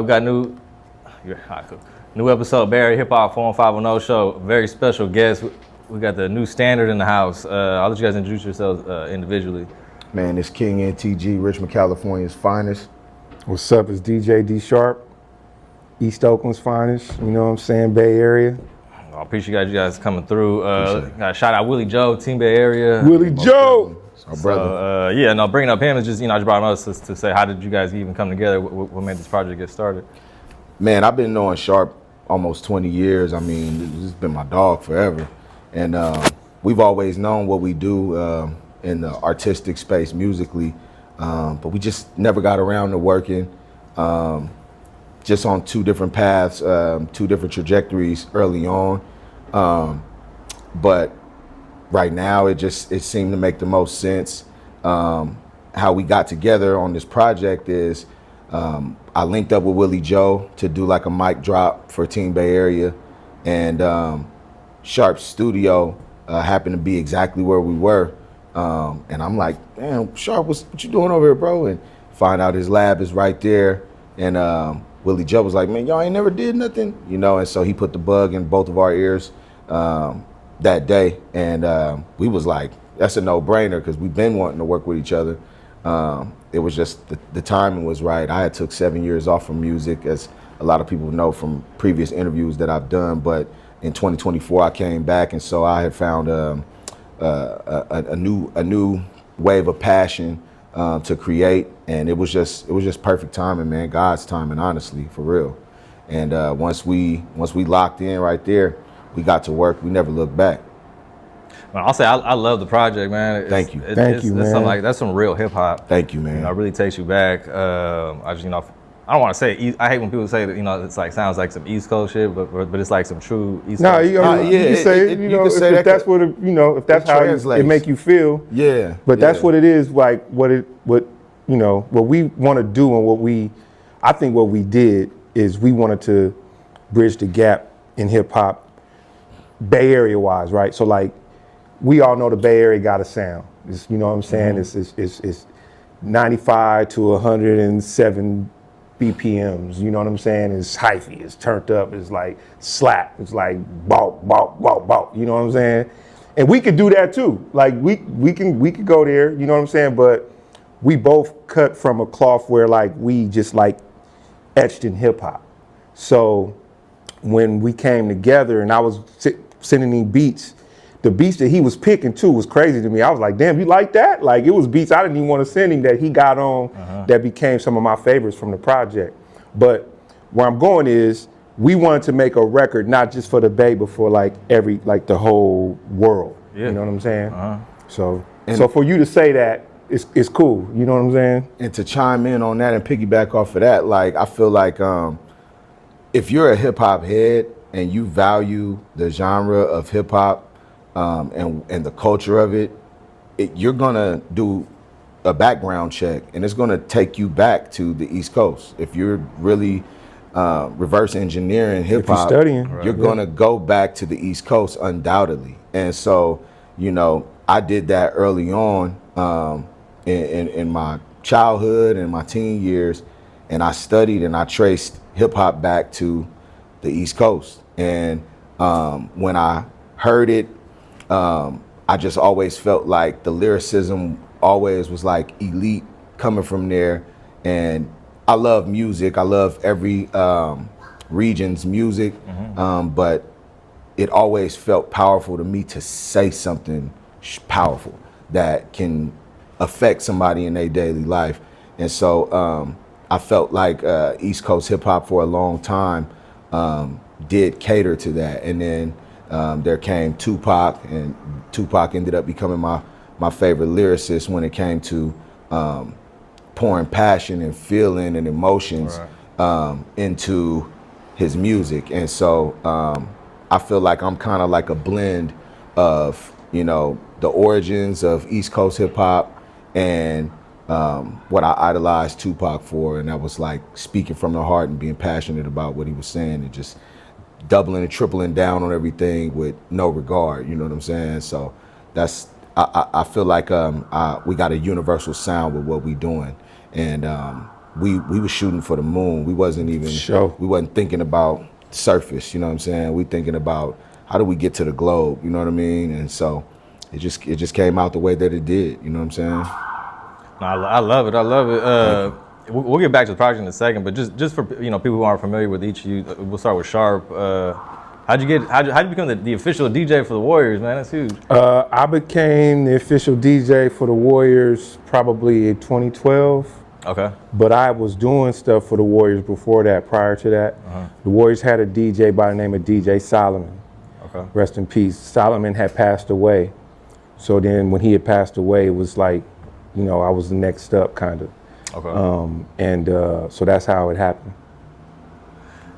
We got new episode of Bay Area Hip Hop 41510 show. Very special guest. We got the new standard in the house. I'll let you guys introduce yourselves individually. Man, it's King NTG, Richmond, California's finest. What's up? It's DJ D Sharp, East Oakland's finest. You know what I'm saying? Bay Area. I appreciate you guys coming through. Shout out Willie Joe, Team Bay Area. Willie Joe. Our brother. Bringing up him is just, I just brought him up to say, how did you guys even come together? What made this project get started? Man, I've been knowing Sharp almost 20 years. I mean, it's been my dog forever. And we've always known what we do in the artistic space musically, but we just never got around to working. Just on two different paths, two different trajectories early on. But right now, it seemed to make the most sense. How we got together on this project is I linked up with Willie Joe to do like a mic drop for Team Bay Area, and Sharp's studio happened to be exactly where we were. And I'm like, damn, Sharp, what you doing over here, bro? And find out his lab is right there. And Willie Joe was like, man, y'all ain't never did nothing, and so he put the bug in both of our ears that day. And we was like, that's a no-brainer because we've been wanting to work with each other. It was just the timing was right. I had took 7 years off from music, as a lot of people know from previous interviews that I've done. But in 2024, I came back, and so I had found a new wave of passion to create, and it was just perfect timing, man. God's timing, honestly, for real. And once we locked in right there, we got to work. We never looked back. Well, I'll say I love the project, man. Thank you. Thank you, man. That's some real hip hop. Thank you, man. It really takes you back. I just, I don't want to say. I hate when people say that. It's like sounds like some East Coast shit, but it's like some true East Coast. You can say if that's what if that's how it make you feel. Yeah. But that's what it is. Like what we want to do, and I think what we did is we wanted to bridge the gap in hip hop, Bay Area wise, right? So like, we all know the Bay Area got a sound. It's, you know what I'm saying? Mm-hmm. It's 95 to 107 BPMs. You know what I'm saying? It's hyphy. It's turned up. It's like slap. It's like bop, bop, bop, bop. You know what I'm saying? And we could do that too. Like we could go there. You know what I'm saying? But we both cut from a cloth where like we just like etched in hip hop. So when we came together and I was sending him beats, the beats that he was picking too was crazy to me. I was like, damn, you like that? Like it was beats I didn't even want to send him that he got on that became some of my favorites from the project. But where I'm going is we wanted to make a record not just for the Bay, but for like the whole world. Yeah. You know what I'm saying? So for you to say that, it's cool. You know what I'm saying? And to chime in on that and piggyback off of that, like I feel like if you're a hip hop head and you value the genre of hip hop, and the culture of it, you're gonna do a background check, and it's gonna take you back to the East Coast. If you're really reverse engineering hip hop, you're gonna go back to the East Coast undoubtedly. And so, I did that early on in my childhood and my teen years, and I studied and I traced hip hop back to the East Coast. And when I heard it, I just always felt like the lyricism always was like elite coming from there. And I love music. I love every region's music. But it always felt powerful to me to say something powerful that can affect somebody in their daily life. And so I felt like East Coast hip hop for a long time did cater to that. And then there came Tupac, and Tupac ended up becoming my favorite lyricist when it came to pouring passion and feeling and emotions into his music. And so I feel like I'm kind of like a blend of, the origins of East Coast hip hop and what I idolized Tupac for. And that was like speaking from the heart and being passionate about what he was saying and just doubling and tripling down on everything with no regard, you know what I'm saying? So I feel like we got a universal sound with what we doing. And we was shooting for the moon. We wasn't even Sure. we wasn't thinking about surface, you know what I'm saying? We thinking about how do we get to the globe, you know what I mean? And so it just came out the way that it did, you know what I'm saying? No, I love it. I love it. We'll get back to the project in a second, but just for people who aren't familiar with each of you, we'll start with Sharp. How'd you become the official DJ for the Warriors, man? That's huge. I became the official DJ for the Warriors probably in 2012. Okay. But I was doing stuff for the Warriors before that, prior to that. The Warriors had a DJ by the name of DJ Solomon. Okay. Rest in peace. Solomon had passed away. So then when he had passed away, it was like, I was the next up, kind of. Okay. So that's how it happened.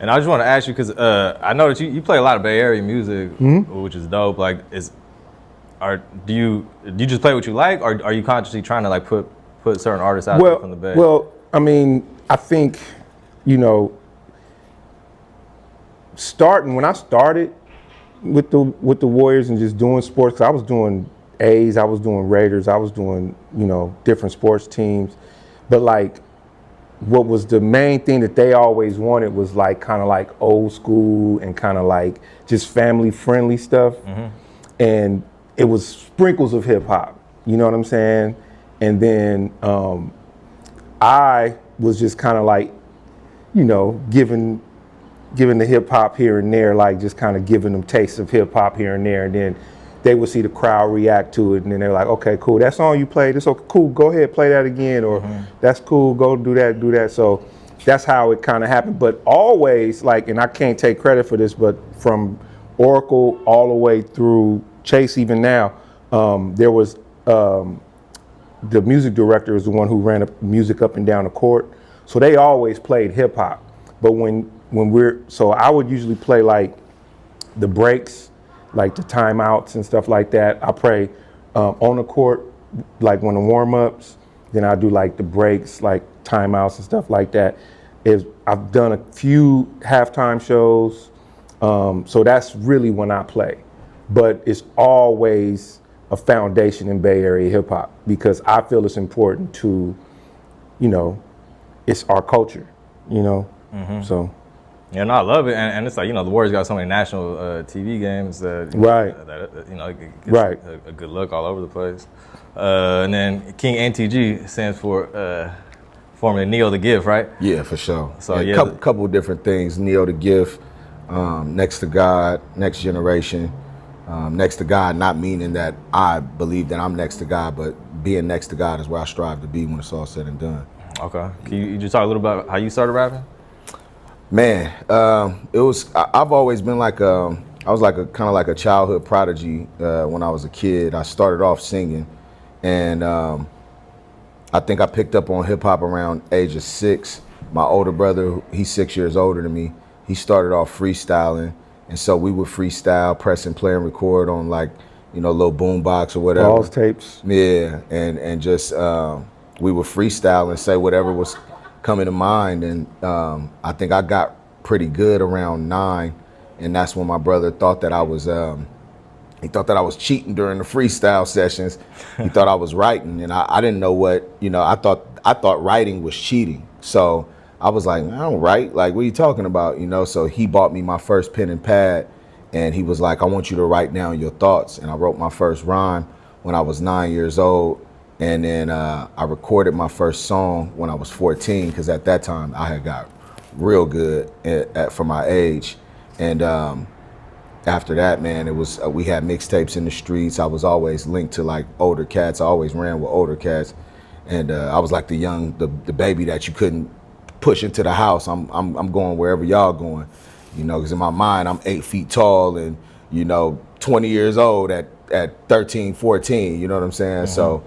And I just want to ask you, because I know that you play a lot of Bay Area music, which is dope. Like, do you just play what you like, or are you consciously trying to like put certain artists out there from the Bay? Well, I mean, I think, when I started with the Warriors and just doing sports, 'cause I was doing A's, I was doing Raiders, I was doing, different sports teams. But like, what was the main thing that they always wanted was like kind of like old school and kind of like just family friendly stuff. And it was sprinkles of hip hop, you know what I'm saying? And then I was just kind of like, giving the hip hop here and there, like just kind of giving them tastes of hip hop here and there. And then they would see the crowd react to it, and then they're like, okay, cool, that song you played, it's okay, cool, go ahead, play that again, or that's cool, go do that. So that's how it kind of happened. But always, like, and I can't take credit for this, but from Oracle all the way through Chase, even now, there was the music director is the one who ran the music up and down the court. So they always played hip hop. But so I would usually play like the breaks, like the timeouts and stuff like that. I play on the court, like when the warm-ups, then I do like the breaks, like timeouts and stuff like that. I've done a few halftime shows, so that's really when I play. But it's always a foundation in Bay Area hip hop, because I feel it's important to, it's our culture, so. Yeah, no, I love it, and it's like the Warriors got so many national TV games that it gets a good look all over the place. And then King NTG stands for formerly Neo the Gift, right? Yeah, for sure. So couple of different things. Neo the Gift, next to God, next generation. Next to God, not meaning that I believe that I'm next to God, but being next to God is where I strive to be when it's all said and done. Okay. Can you just talk a little about how you started rapping? Man, I've always been like I was like kind of like a childhood prodigy when I was a kid. I started off singing, and I think I picked up on hip hop around age of 6. My older brother, he's 6 years older than me, he started off freestyling, and so we would freestyle, press and play and record on like little boom box or whatever. Balls tapes. Yeah, and just we would freestyle and say whatever was coming to mind, and I think I got pretty good around 9, and that's when my brother thought that I was cheating during the freestyle sessions. He thought I was writing, and I didn't know what, I thought writing was cheating. So I was like, I don't write, like, what are you talking about, So he bought me my first pen and pad, and he was like, I want you to write down your thoughts. And I wrote my first rhyme when I was 9 years old. And then I recorded my first song when I was 14, because at that time I had got real good for my age. And after that, man, it was we had mixtapes in the streets. I was always linked to like older cats. I always ran with older cats, and I was like the baby that you couldn't push into the house. I'm going wherever y'all going, because in my mind I'm 8 feet tall and 20 years old at 13, 14. You know what I'm saying? So.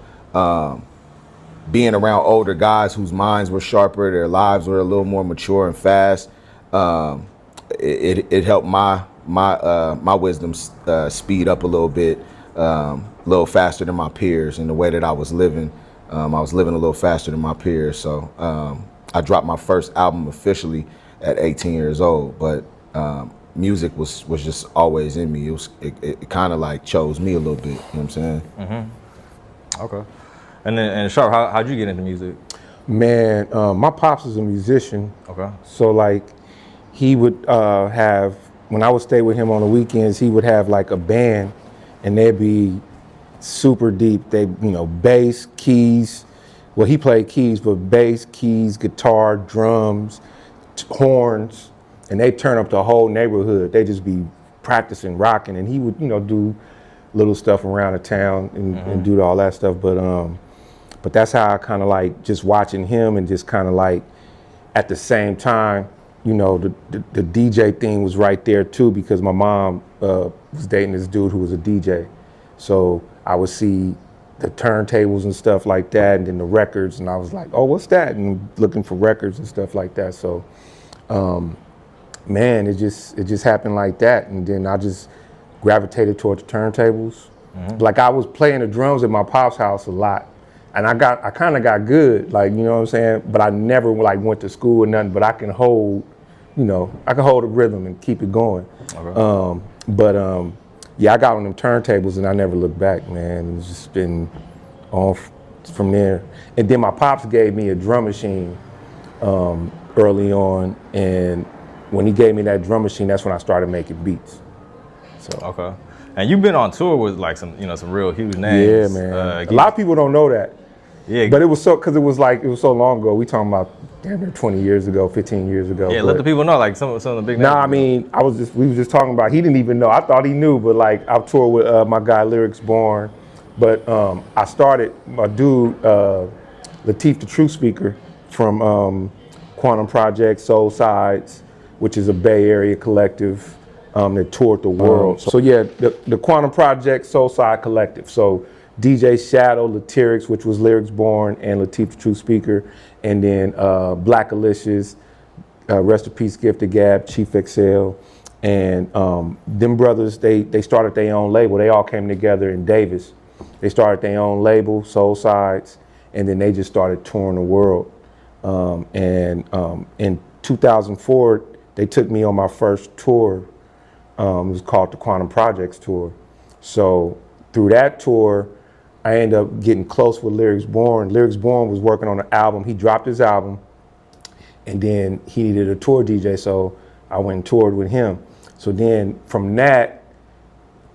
Being around older guys whose minds were sharper, their lives were a little more mature and fast, it helped my wisdom speed up a little bit, a little faster than my peers in the way that I was living. I was living a little faster than my peers, so I dropped my first album officially at 18 years old. But music was just always in me. It kind of like chose me a little bit. You know what I'm saying? Okay. And Sharp, how'd you get into music? Man, my pops is a musician. Okay. So like, he would have, when I would stay with him on the weekends, he would have like a band, and they'd be super deep. They, bass, keys. Well, he played keys, but bass, keys, guitar, drums, horns, and they turn up the whole neighborhood. They just be practicing rocking, and he would, do little stuff around the town and do all that stuff. But that's how I kind of like just watching him, and just kind of like at the same time, the DJ thing was right there too, because my mom was dating this dude who was a DJ. So I would see the turntables and stuff like that, and then the records, and I was like, oh, what's that? And looking for records and stuff like that. So, man, it just happened like that. And then I just gravitated towards the turntables. Like, I was playing the drums at my pop's house a lot. And I kind of got good, like, you know what I'm saying? But I never like went to school or nothing, but I can hold, I can hold a rhythm and keep it going. Okay. Yeah, I got on them turntables and I never looked back, man. It's just been on from there. And then my pops gave me a drum machine early on, and when he gave me that drum machine, that's when I started making beats. So. Okay. And you've been on tour with like some real huge names. Yeah, man. A lot of people don't know that. Yeah. But it was because it was so long ago. We talking about damn near 20 years ago, 15 years ago. Yeah, let the people know, like some of the big names. Nah, I mean, we were just talking about, he didn't even know. I thought he knew, but like I toured with my guy Lyrics Born. But I started, my dude, Latif the True Speaker from Quantum Project, Soul Sides, which is a Bay Area collective that toured the world. So yeah, the Quantum Project, Soul Side Collective. So DJ Shadow, Latyrix, which was Lyrics Born, and Latif the True Speaker, and then Black Alicious, rest in peace, Gifted Gab, Chief XL, and them brothers, they started their own label. They all came together in Davis. They started their own label, Soul Sides, and then they just started touring the world. In 2004, they took me on my first tour. It was called the Quantum Projects Tour. So through that tour, I ended up getting close with Lyrics Born. Lyrics Born was working on an album. He dropped his album, and then he needed a tour DJ, so I went and toured with him. So then from that,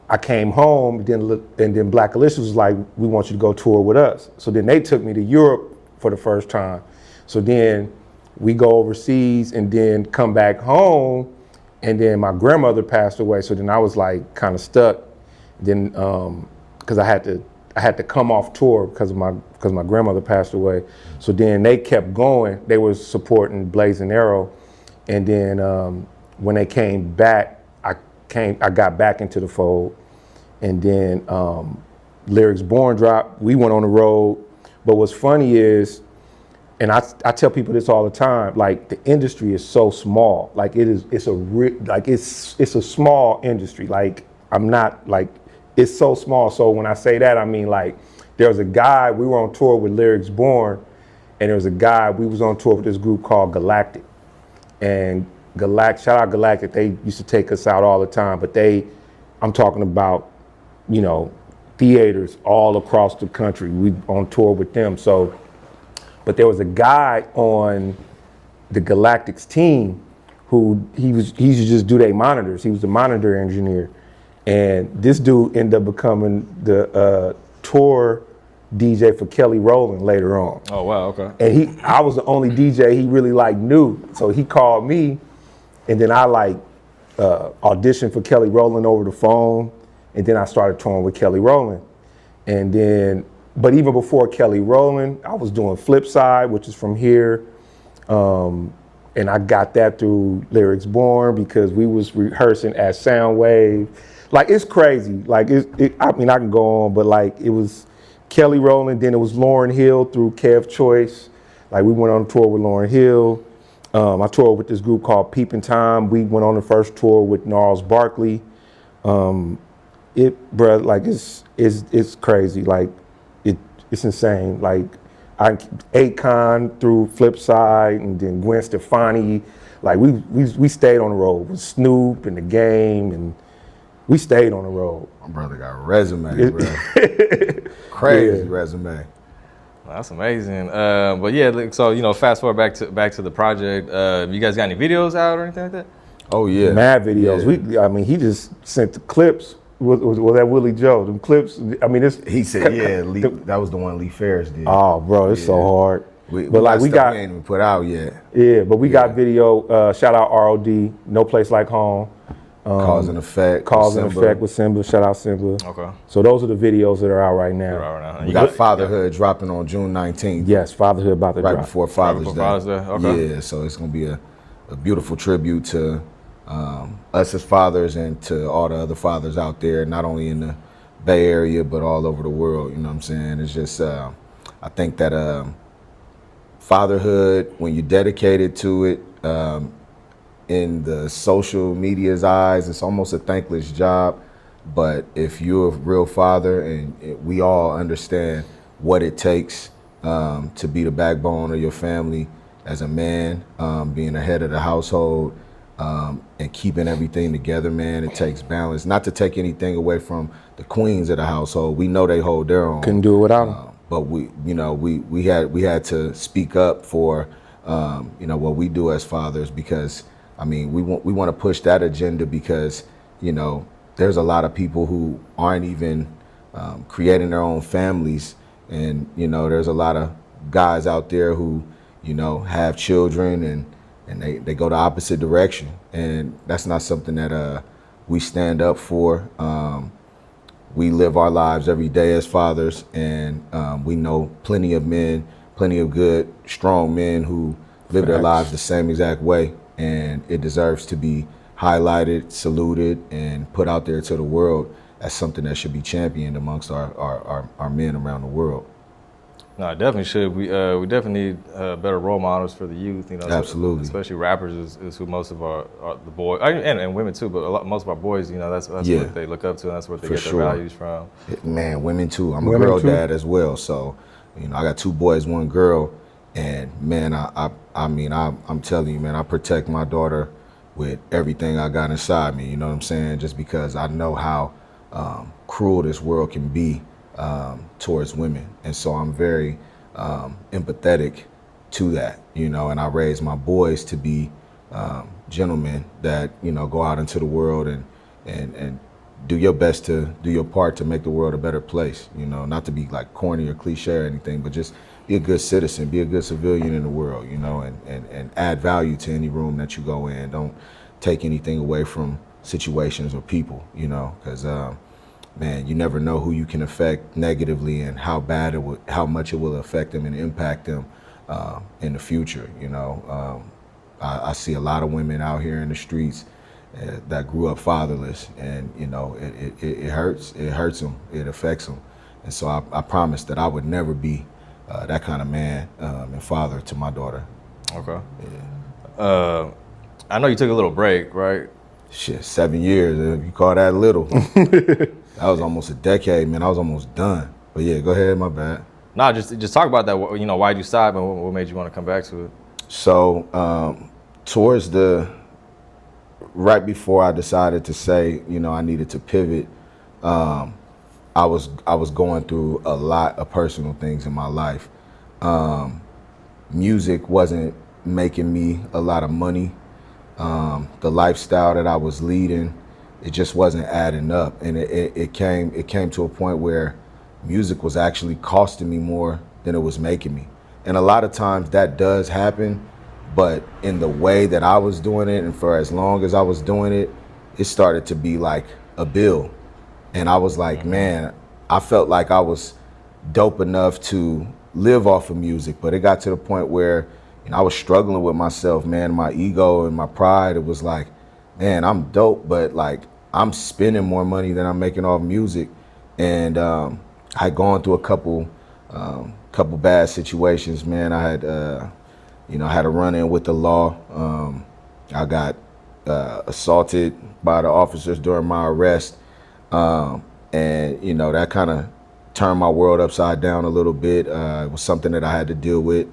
I came home, and then Black Alicious was like, we want you to go tour with us. So then they took me to Europe for the first time. So then we go overseas and then come back home, and then my grandmother passed away. So then I was like kind of stuck. Then, cause I had to come off tour because my grandmother passed away. So then they kept going. They were supporting Blazing Arrow. And then when they came back, I got back into the fold. And then Lyrics Born dropped. We went on the road. But what's funny is, and I tell people this all the time, like the industry is so small. Like it's a small industry. Like it's so small. So when I say that, I mean like there was a guy, we were on tour with Lyrics Born, and there was a guy, we was on tour with this group called Galactic. And shout out Galactic, they used to take us out all the time, but I'm talking about, theaters all across the country. We on tour with them. So, but there was a guy on the Galactic's team who he used to just do their monitors. He was the monitor engineer. And this dude ended up becoming the tour DJ for Kelly Rowland later on. Oh, wow, okay. And I was the only DJ he really knew. So he called me, and then I auditioned for Kelly Rowland over the phone, and then I started touring with Kelly Rowland. And then, but even before Kelly Rowland, I was doing Flipside, which is from here. And I got that through Lyrics Born because we was rehearsing at Soundwave. Like, it's crazy. Like, I mean, I can go on, but like, it was Kelly Rowland, then it was Lauryn Hill through Kev Choice. Like, we went on a tour with Lauryn Hill. I toured with this group called Peepin' Time. We went on the first tour with Gnarls Barkley. It's crazy. Like, it's insane. Like, Akon through Flipside, and then Gwen Stefani. Like, we stayed on the road with Snoop and The Game, and we stayed on the road. My brother got a resume, bro. Crazy resume. That's amazing. But yeah, like, so fast forward back to the project. You guys got any videos out or anything like that? Oh yeah, mad videos. Yeah. I mean, he just sent the clips with that Willie Joe. Them clips. I mean, He said, yeah, that was the one Lee Ferris did. Oh, bro, it's so hard. We ain't even put out yet. Yeah, but we got video. Shout out ROD, No Place Like Home. Cause and Effect. Cause and Effect with Simba. Shout out Simba. Okay. So those are the videos that are out right now. We got Fatherhood dropping on June 19th. Yes, Fatherhood about to drop. Right before Father's Day. Okay. Yeah, so it's gonna be a beautiful tribute to us as fathers and to all the other fathers out there, not only in the Bay Area but all over the world. You know what I'm saying? It's just I think that fatherhood, when you're dedicated to it, in the social media's eyes, it's almost a thankless job. But if you're a real father, and we all understand what it takes to be the backbone of your family as a man, being the head of the household, and keeping everything together, man, it takes balance. Not to take anything away from the queens of the household. We know they hold their own. Couldn't do it without them. But we had to speak up for what we do as fathers, because I mean, we want to push that agenda, because there's a lot of people who aren't even creating their own families, and there's a lot of guys out there who have children, and they go the opposite direction, and that's not something that we stand up for. We live our lives every day as fathers, and we know plenty of men, plenty of good, strong men who live their lives the same exact way. And it deserves to be highlighted, saluted, and put out there to the world as something that should be championed amongst our men around the world. No, it definitely should. We definitely need better role models for the youth. Absolutely. Especially rappers is who most of the boys, and women too, but most of our boys, that's what they look up to, and that's where they get their values from. Man, women too. I'm a girl dad as well, so I got 2 boys, 1 girl. And man, I'm telling you, man, I protect my daughter with everything I got inside me. You know what I'm saying? Just because I know how cruel this world can be towards women, and so I'm very empathetic to that. And I raise my boys to be gentlemen that go out into the world and do your best to do your part to make the world a better place. Not to be like corny or cliche or anything, but just be a good citizen, be a good civilian in the world, and add value to any room that you go in. Don't take anything away from situations or people, because man, you never know who you can affect negatively and how much it will affect them and impact them in the future. I see a lot of women out here in the streets that grew up fatherless, and it hurts them, it affects them, and so I promised that I would never be that kind of man and father to my daughter. Okay. Yeah. I know you took a little break, right? Shit, 7 years, if you call that little. That was almost a decade, man. I was almost done. But yeah, go ahead, my bad. Nah, just talk about that. Why'd you stop, and what made you want to come back to it? So, towards right before I decided to say, I needed to pivot, I was going through a lot of personal things in my life. Music wasn't making me a lot of money. The lifestyle that I was leading, it just wasn't adding up, and it came to a point where music was actually costing me more than it was making me. And a lot of times that does happen, but in the way that I was doing it, and for as long as I was doing it, it started to be like a bill. And I was like, man, I felt like I was dope enough to live off of music, but it got to the point where I was struggling with myself, man, my ego and my pride. It was like, man, I'm dope, but like I'm spending more money than I'm making off music. And I had gone through a couple bad situations, man. I had, I had a run-in with the law. I got assaulted by the officers during my arrest. And, that kind of turned my world upside down a little bit. It was something that I had to deal with.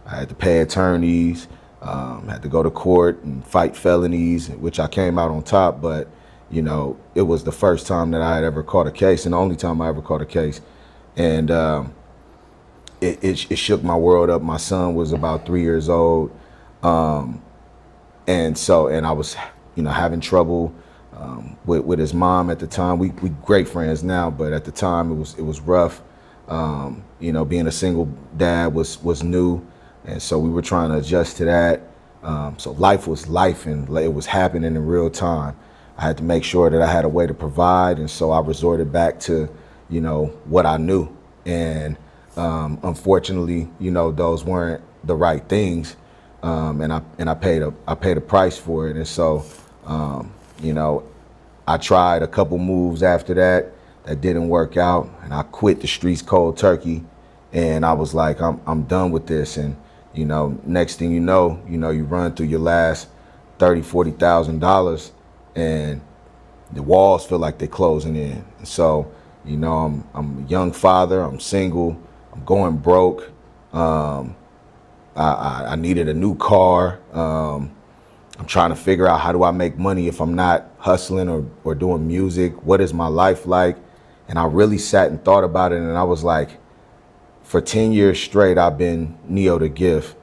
I had to pay attorneys, had to go to court and fight felonies, which I came out on top. But, it was the first time that I had ever caught a case, and the only time I ever caught a case. And it shook my world up. My son was about 3 years old, and I was, having trouble with his mom at the time. We great friends now, but at the time it was rough. Being a single dad was new, and so we were trying to adjust to that. So life was life, and it was happening in real time. I had to make sure that I had a way to provide, and so I resorted back to, what I knew. And unfortunately, those weren't the right things, and I paid a price for it. And so, I tried a couple moves after that didn't work out, and I quit the streets cold turkey. And I was like, I'm done with this. And next thing you know, you run through your last $30,000-$40,000, and the walls feel like they're closing in. And so, I'm a young father, I'm single, I'm going broke. I needed a new car. I'm trying to figure out, how do I make money if I'm not hustling or doing music? What is my life like? And I really sat and thought about it, and I was like, for 10 years straight, I've been Neo the Gift,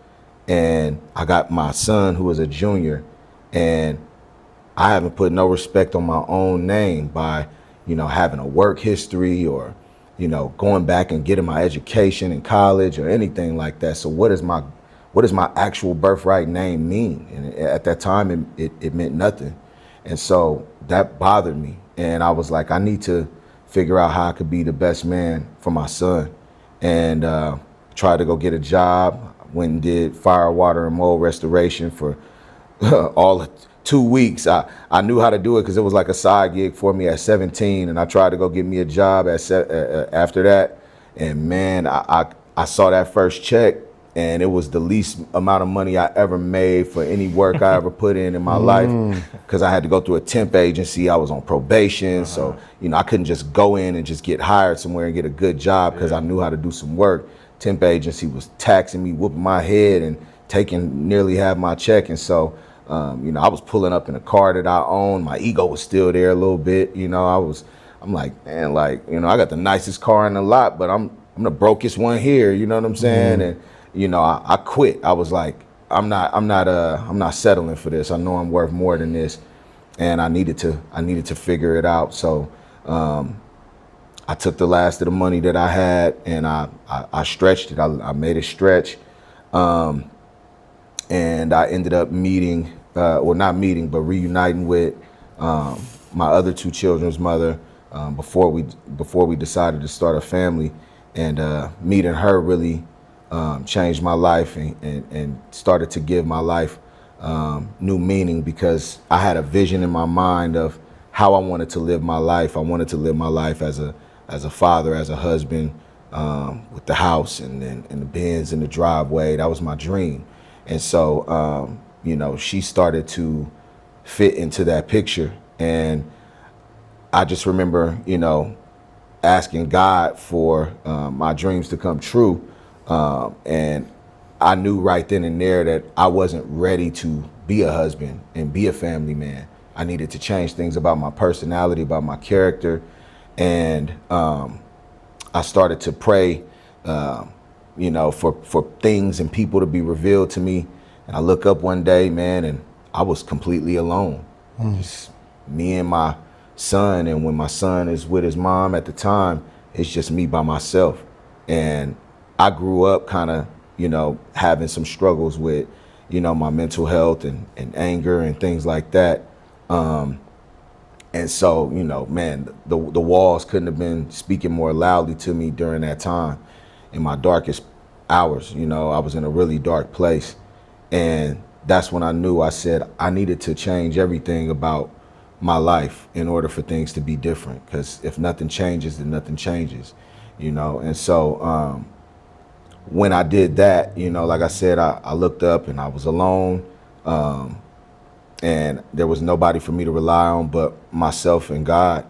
and I got my son who is a junior, and I haven't put no respect on my own name by, having a work history or, going back and getting my education in college or anything like that. So what does my actual birthright name mean? And at that time, it meant nothing. And so that bothered me. And I was like, I need to figure out how I could be the best man for my son. And tried to go get a job. Went and did fire, water, and mold restoration for all 2 weeks. I knew how to do it because it was like a side gig for me at 17. And I tried to go get me a job after that. And man, I saw that first check, and it was the least amount of money I ever made for any work I ever put in my life, because I had to go through a temp agency. I was on probation. So, I couldn't just go in and just get hired somewhere and get a good job because I knew how to do some work. Temp agency was taxing me, whooping my head, and taking nearly half my check. And so, I was pulling up in a car that I owned. My ego was still there a little bit. I'm like, man, I got the nicest car in the lot, but I'm the brokest one here. You know what I'm saying? And I quit. I was like, I'm not settling for this. I know I'm worth more than this, and I needed to figure it out. So I took the last of the money that I had, and I stretched it. I made it stretch, and I ended up reuniting with my other two children's mother before we decided to start a family, and meeting her really changed my life and started to give my life new meaning, because I had a vision in my mind of how I wanted to live my life. I wanted to live my life as a father, as a husband, with the house and the Benz in the driveway. That was my dream. And so, she started to fit into that picture. And I just remember, asking God for my dreams to come true. And I knew right then and there that I wasn't ready to be a husband and be a family man. I needed to change things about my personality, about my character. And I started to pray, for things and people to be revealed to me. And I look up one day, man, and I was completely alone. Just me and my son. And when my son is with his mom at the time, it's just me by myself. And I grew up kind of, having some struggles with, my mental health and anger and things like that. And so, man, the walls couldn't have been speaking more loudly to me during that time. In my darkest hours, I was in a really dark place. And that's when I knew, I said, I needed to change everything about my life in order for things to be different. Because if nothing changes, then nothing changes, And so when I did that, like I said, I looked up and I was alone. And there was nobody for me to rely on but myself and God.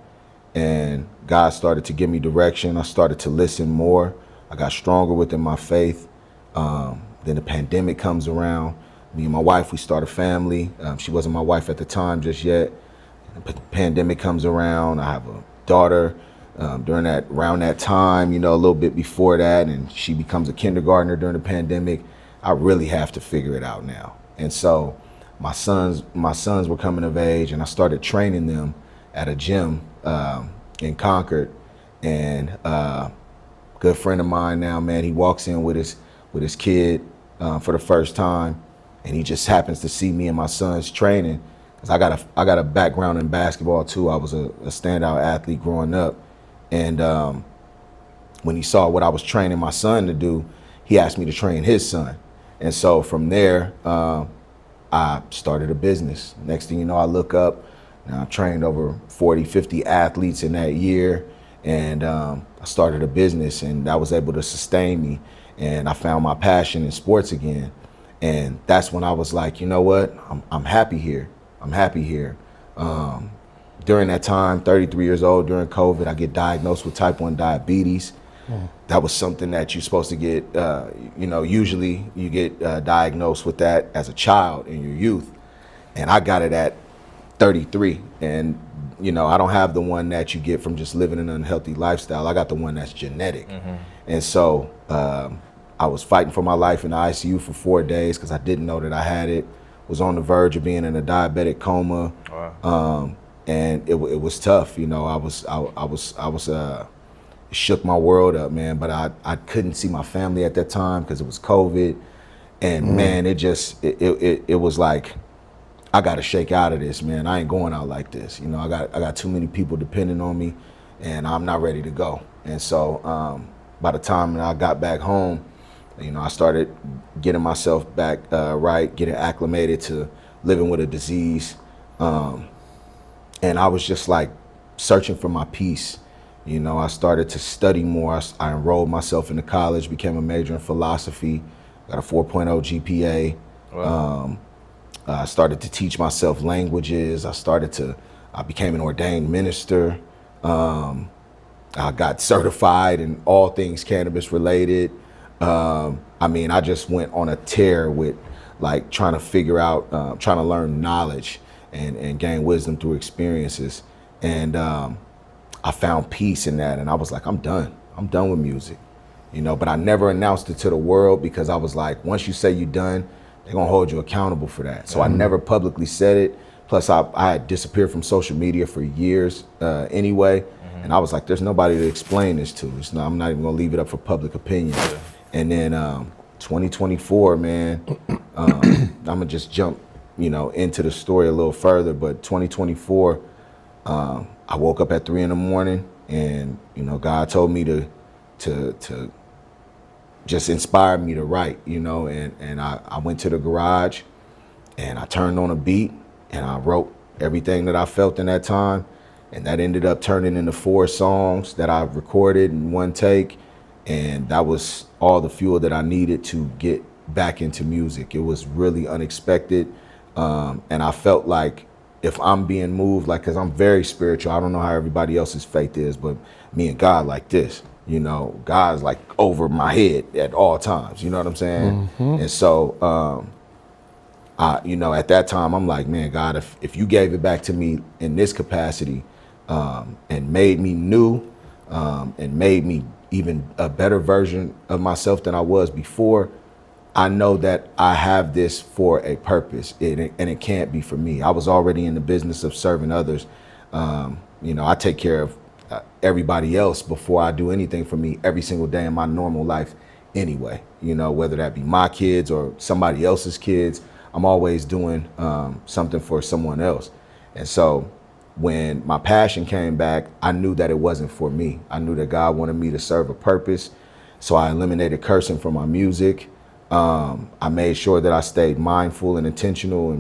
And God started to give me direction. I started to listen more. I got stronger within my faith. Then the pandemic comes around. Me and my wife, we start a family. She wasn't my wife at the time just yet. The pandemic comes around. I have a daughter. around that time, you know, a little bit before that, and she becomes a kindergartner during the pandemic. I really have to figure it out now. And so my sons were coming of age, and I started training them at a gym in Concord. And good friend of mine now, man, he walks in with his kid for the first time, and he just happens to see me and my son's training. Cause I got a background in basketball too. I was a standout athlete growing up. And when he saw what I was training my son to do, he asked me to train his son. And so from there, I started a business. Next thing you know, I look up, and I trained over 40, 50 athletes in that year. And I started a business, and that was able to sustain me. And I found my passion in sports again. And that's when I was like, you know what, I'm happy here. I'm happy here. During that time, 33 years old, during COVID, I get diagnosed with type 1 diabetes. That was something that you're supposed to get, usually you get diagnosed with that as a child in your youth. And I got it at 33. And, you know, I don't have the one that you get from just living an unhealthy lifestyle. I got the one that's genetic. And so I was fighting for my life in the ICU for 4 days because I didn't know that I had it. Was on the verge of being in a diabetic coma. Wow. And it was tough, you know. I was it shook my world up, man. But I couldn't see my family at that time because it was COVID, and man, it was like, I got to shake out of this, man. I ain't going out like this, you know. I got too many people depending on me, and I'm not ready to go. And so by the time that I got back home, you know, I started getting myself back right, getting acclimated to living with a disease. And I was just like searching for my peace. You know, I started to study more. I enrolled myself into college, became a major in philosophy, got a 4.0 GPA. Wow. I started to teach myself languages. I became an ordained minister. I got certified in all things cannabis related. I mean, I just went on a tear with like trying to figure out, trying to learn knowledge and gain wisdom through experiences. And I found peace in that. And I was like, I'm done with music, you know, but I never announced it to the world because I was like, once you say you're done, they're gonna hold you accountable for that. So I never publicly said it. Plus I had disappeared from social media for years anyway. And I was like, there's nobody to explain this to. I'm not even gonna leave it up for public opinion. And then 2024, man, I'm gonna just jump, you know, into the story a little further. But 2024, I woke up at 3 a.m. and, you know, God told me to just inspire me to write, you know, and I went to the garage and I turned on a beat and I wrote everything that I felt in that time. And that ended up turning into 4 songs that I recorded in one take. And that was all the fuel that I needed to get back into music. It was really unexpected. And I felt like if I'm being moved, like, cause I'm very spiritual. I don't know how everybody else's faith is, but me and God like this, you know, God's like over my head at all times. You know what I'm saying? And so, you know, at that time, I'm like, man, God, if you gave it back to me in this capacity, and made me new, and made me even a better version of myself than I was before, I know that I have this for a purpose, and it can't be for me. I was already in the business of serving others. You know, I take care of everybody else before I do anything for me every single day in my normal life anyway. You know, whether that be my kids or somebody else's kids, I'm always doing something for someone else. And so when my passion came back, I knew that it wasn't for me. I knew that God wanted me to serve a purpose. So I eliminated cursing from my music. I made sure that I stayed mindful and intentional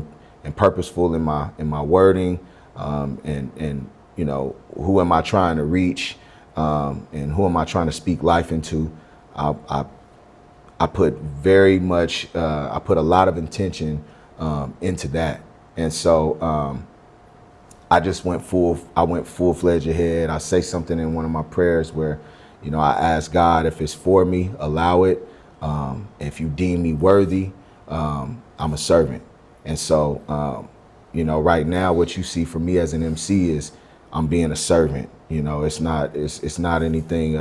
and purposeful in my wording, and you know, who am I trying to reach, and who am I trying to speak life into. I put very much, I put a lot of intention into that. And so I just went full-fledged ahead. I say something in one of my prayers where, you know, I ask God, if it's for me, allow it. If you deem me worthy, I'm a servant. And so, you know, right now what you see from me as an MC is I'm being a servant. You know, it's not anything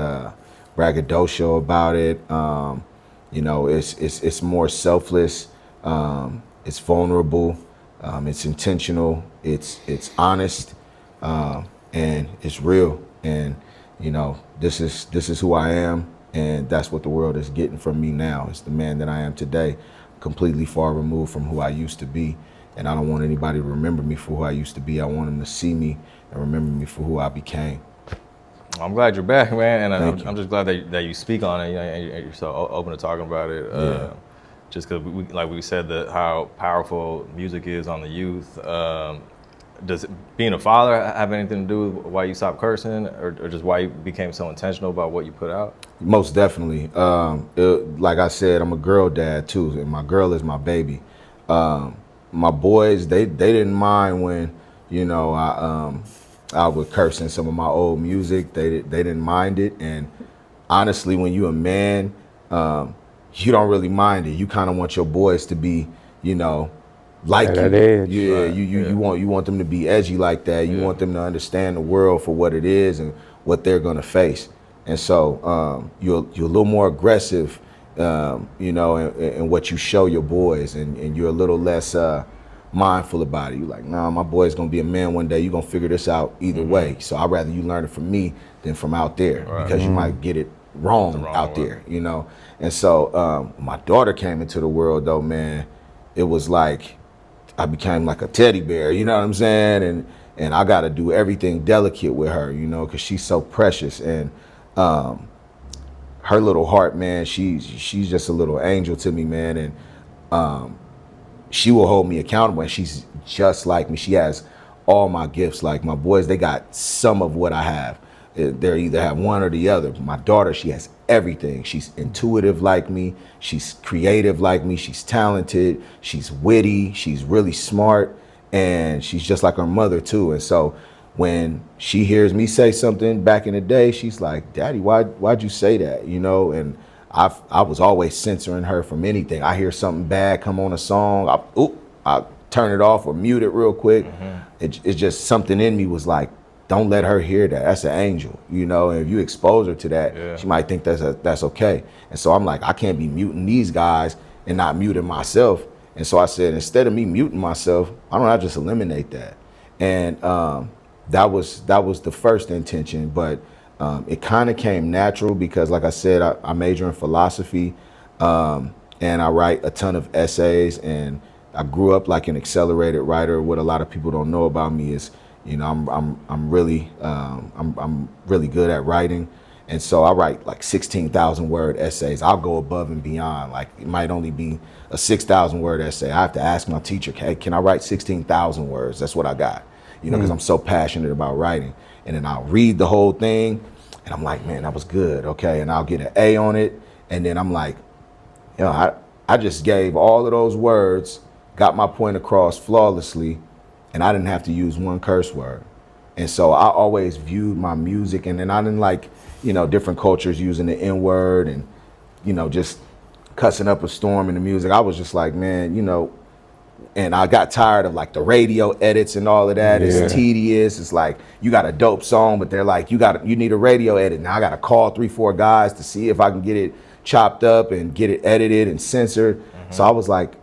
braggadocio about it. You know, it's more selfless. It's vulnerable. It's intentional. It's honest, and it's real. And you know, this is who I am, and that's what the world is getting from me now. It's the man that I am today, completely far removed from who I used to be. And I don't want anybody to remember me for who I used to be. I want them to see me and remember me for who I became. I'm glad you're back, man, and I'm just glad that you speak on it, you know, and you're so open to talking about it. Just because, like we said, how powerful music is on the youth. Does being a father have anything to do with why you stopped cursing, or just why you became so intentional about what you put out? Most definitely. Like I said, I'm a girl dad too, and my girl is my baby. My boys, they didn't mind when, you know, I would curse in some of my old music. They didn't mind it, and honestly, when you're a man, you don't really mind it. You kind of want your boys to be, you know, like that you. edge. Yeah, you want them to be edgy like that. You want them to understand the world for what it is and what they're gonna face. And so you're a little more aggressive, you know, in what you show your boys, and you're a little less mindful about it. You're like, nah, my boy's gonna be a man one day. You're gonna figure this out either way. So I'd rather you learn it from me than from out there, because you might get it wrong out there, you know. And so my daughter came into the world, though, man. It was like I became like a teddy bear, you know what I'm saying? And I got to do everything delicate with her, you know, because she's so precious. And her little heart, man, she's just a little angel to me, man. And she will hold me accountable, and she's just like me. She has all my gifts. Like my boys, they got some of what I have. They either have one or the other. My daughter, she has everything. She's intuitive like me. She's creative like me. She's talented. She's witty. She's really smart. And she's just like her mother too. And so when she hears me say something back in the day, she's like, Daddy, why'd you say that? You know, and I was always censoring her from anything. I hear something bad come on a song, I turn it off or mute it real quick. It's just something in me was like, don't let her hear that. That's an angel, you know. And if you expose her to that, she might think that's okay. And so I'm like, I can't be muting these guys and not muting myself. And so I said, instead of me muting myself, why don't I just eliminate that? And that was the first intention, but it kind of came natural because, like I said, I major in philosophy, and I write a ton of essays, and I grew up like an accelerated writer. What a lot of people don't know about me is, you know, I'm really good at writing, and so I write like 16,000 word essays. I'll go above and beyond. Like it might only be a 6,000 word essay. I have to ask my teacher, hey, can I write 16,000 words? That's what I got, you know, because I'm so passionate about writing. And then I'll read the whole thing, and I'm like, man, that was good, okay. And I'll get an A on it, and then I'm like, you know, I just gave all of those words, got my point across flawlessly, and I didn't have to use one curse word. And so I always viewed my music, and then I didn't like, you know, different cultures using the N word and, you know, just cussing up a storm in the music. I was just like, man, you know, and I got tired of like the radio edits and all of that. It's tedious. It's like, you got a dope song, but they're like, you need a radio edit. Now I got to call 3-4 guys to see if I can get it chopped up and get it edited and censored. So I was like,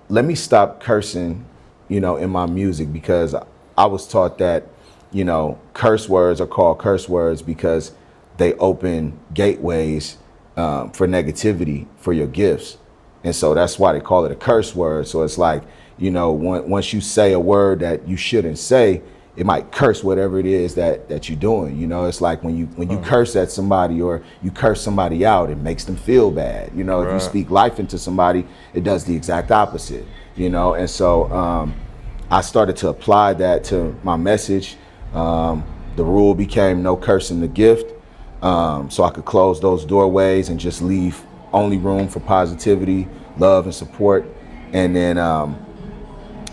let me stop cursing, you know, in my music, because I was taught that, you know, curse words are called curse words because they open gateways for negativity for your gifts. And so that's why they call it a curse word. So it's like, you know, once you say a word that you shouldn't say, it might curse whatever it is that you're doing. You know, it's like when you curse at somebody or you curse somebody out, it makes them feel bad. You know, if you speak life into somebody, it does the exact opposite, you know. And so I started to apply that to my message. The rule became no cursing the gift. So I could close those doorways and just leave only room for positivity, love, and support. And then,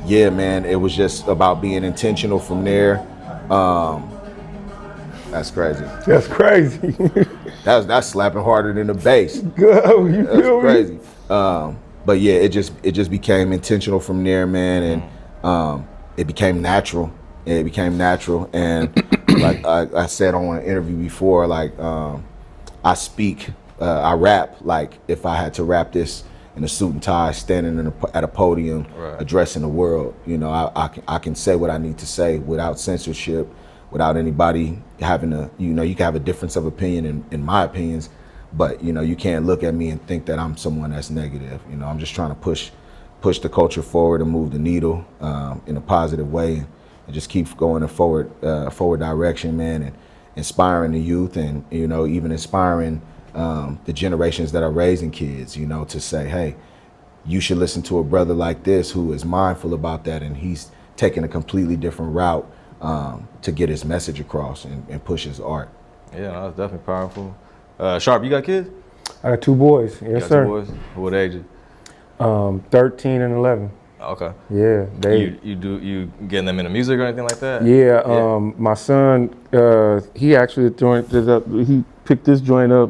yeah, man, it was just about being intentional from there. That's crazy. That's crazy. That's slapping harder than the bass. Go, you That's feel crazy. me? But yeah, it just became intentional from there, man, and it became natural. It became natural, and like I said on an interview before, like I speak, I rap like if I had to rap this in a suit and tie, standing at a podium, addressing the world. You know, I can say what I need to say without censorship, without anybody having a, you know, you can have a difference of opinion in my opinions, but you know, you can't look at me and think that I'm someone that's negative. You know, I'm just trying to push the culture forward and move the needle in a positive way, and just keep going in forward direction, man, and inspiring the youth, and you know, even inspiring the generations that are raising kids, you know, to say, hey, you should listen to a brother like this who is mindful about that, and he's taking a completely different route to get his message across and push his art. Yeah, no, that's definitely powerful. Sharp, you got kids? I got 2 boys. Yes, sir. 2 boys. What age? 13 and 11. Okay. Yeah, you getting them into music or anything like that? Yeah. My son, he actually he picked this joint up,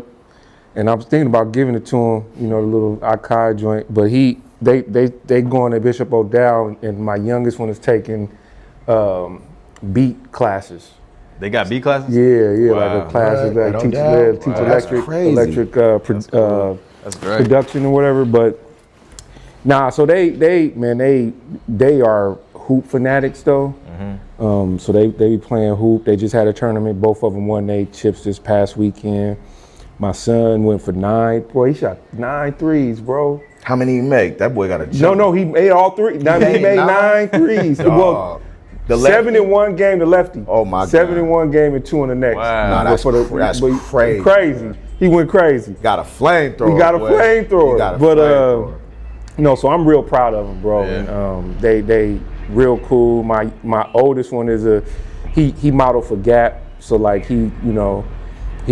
and I was thinking about giving it to him. You know, the little Akai joint, but they going to Bishop O'Dowd, and my youngest one is taking beat classes. They got beat classes? Yeah, wow. like a classes that teach electric production or whatever. But nah, so they are hoop fanatics though. Mm-hmm. So they be playing hoop. They just had a tournament. Both of them won their chips this past weekend. My son went for 9. Boy, he shot 9 threes, bro. How many he make? That boy got a jump. No, he made all 3. He made 9 threes. Well, the 7 in one game, the lefty. Oh my God. 7 in one game and 2 in the next. Wow, that's crazy. Crazy. He went crazy. Got a flamethrower. He got a flamethrower. No, so I'm real proud of them, bro. Yeah. And they real cool. My oldest one is he modeled for Gap, so like he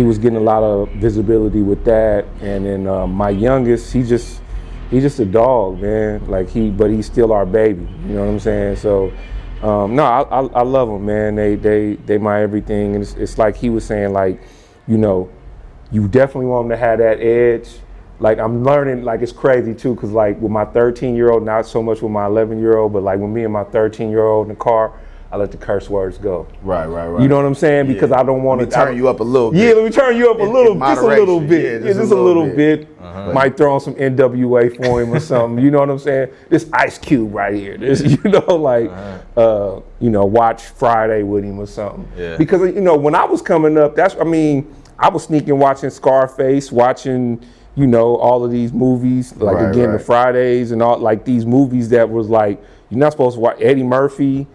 was getting a lot of visibility with that. And then my youngest, he's just a dog, man. Like but he's still our baby. You know what I'm saying? So. No, I love them, man. They my everything, and it's like he was saying, like, you know, you definitely want them to have that edge. Like I'm learning, like it's crazy too, cause like with my 13-year-old, not so much with my 11-year-old, but like with me and my 13-year-old in the car, I let the curse words go. Right. You know what I'm saying? Because I don't want to turn you up a little bit. Yeah, let me turn you up just a little bit. Yeah, just a little bit. Uh-huh. Might throw on some NWA for him or something. You know what I'm saying? This Ice Cube right here. This, watch Friday with him or something. Yeah. Because when I was coming up, I was sneaking watching Scarface, watching all of these movies, like the Fridays and all, like these movies that was like you're not supposed to watch. Eddie Murphy.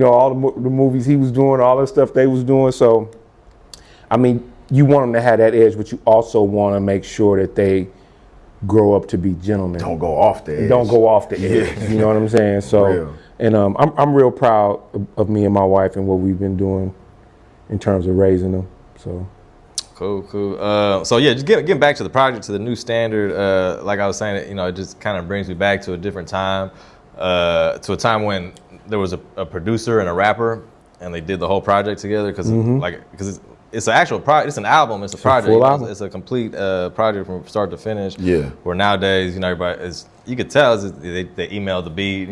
All the movies he was doing, all the stuff they was doing. So, I mean, you want them to have that edge, but you also want to make sure that they grow up to be gentlemen. Don't go off the edge. Don't go off the edge. You know what I'm saying? So, and I'm real proud of me and my wife and what we've been doing in terms of raising them. So. Cool. So yeah, just getting back to the project, to the new standard. Like I was saying, it just kind of brings me back to a different time, to a time when there was a producer and a rapper, and they did the whole project together because it's an actual project. It's an album. It's a project. It's a complete project from start to finish. Yeah. Where nowadays, everybody is. You could tell they emailed the beat.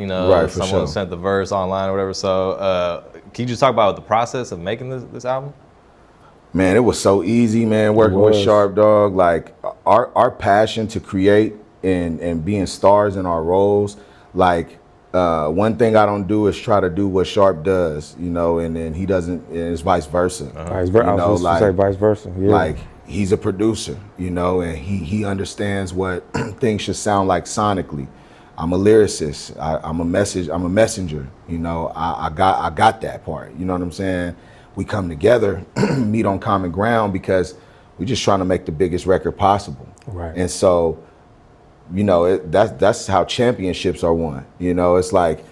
Someone sent the verse online or whatever. So can you just talk about the process of making this album? Man, it was so easy, man. Working with Sharp Dog, like our passion to create and being stars in our roles, like. One thing I don't do is try to do what Sharp does, and then he doesn't, and it's vice versa. Vice versa. I was say vice versa. Yeah. Like he's a producer, and he understands what things should sound like sonically. I'm a lyricist. I'm a messenger. I got that part. You know what I'm saying? We come together, meet on common ground because we're just trying to make the biggest record possible. Right. And so. That's how championships are won. It's like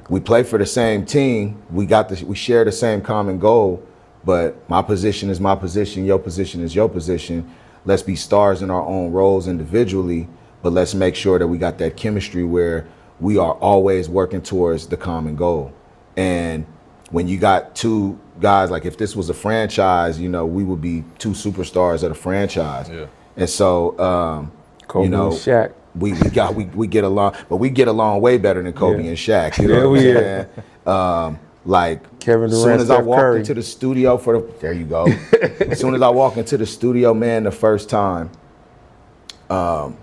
we play for the same team. We share the same common goal, but my position is my position. Your position is your position. Let's be stars in our own roles individually, but let's make sure that we got that chemistry where we are always working towards the common goal. And when you got 2 guys, like if this was a franchise, we would be 2 superstars of the franchise. Yeah. And so, Kobe and Shaq. We get along, but we get along way better than Kobe and Shaq. You know what I'm saying? Like, Kevin Durant, as soon as I Steph walked Curry. into the studio there you go. As soon as I walk into the studio, man, the first time, and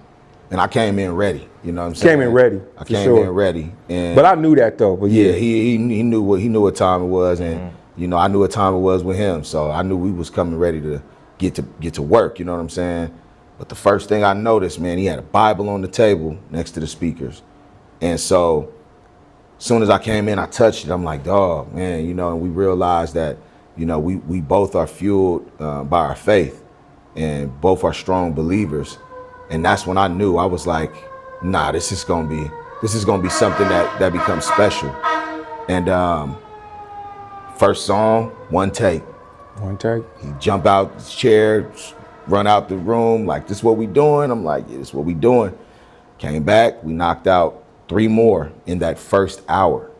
I came in ready. You know what I'm saying? Came in ready. I came in ready. And but I knew that though. But yeah, he knew what time it was, and you know, I knew what time it was with him. So I knew we was coming ready to get to work. You know what I'm saying? But the first thing I noticed, man, he had a Bible on the table next to the speakers, and so as soon as I came in, I touched it. I'm like, dog, man, you know, and we realized that, you know, we both are fueled by our faith, and both are strong believers, and that's when I knew. I was like, nah, this is gonna be something that becomes special. And first song, one take. One take. He jump out his chair, run out the room, like, this what we doing? I'm like, yeah, this what we doing. Came back, we knocked out 3 more in that first hour.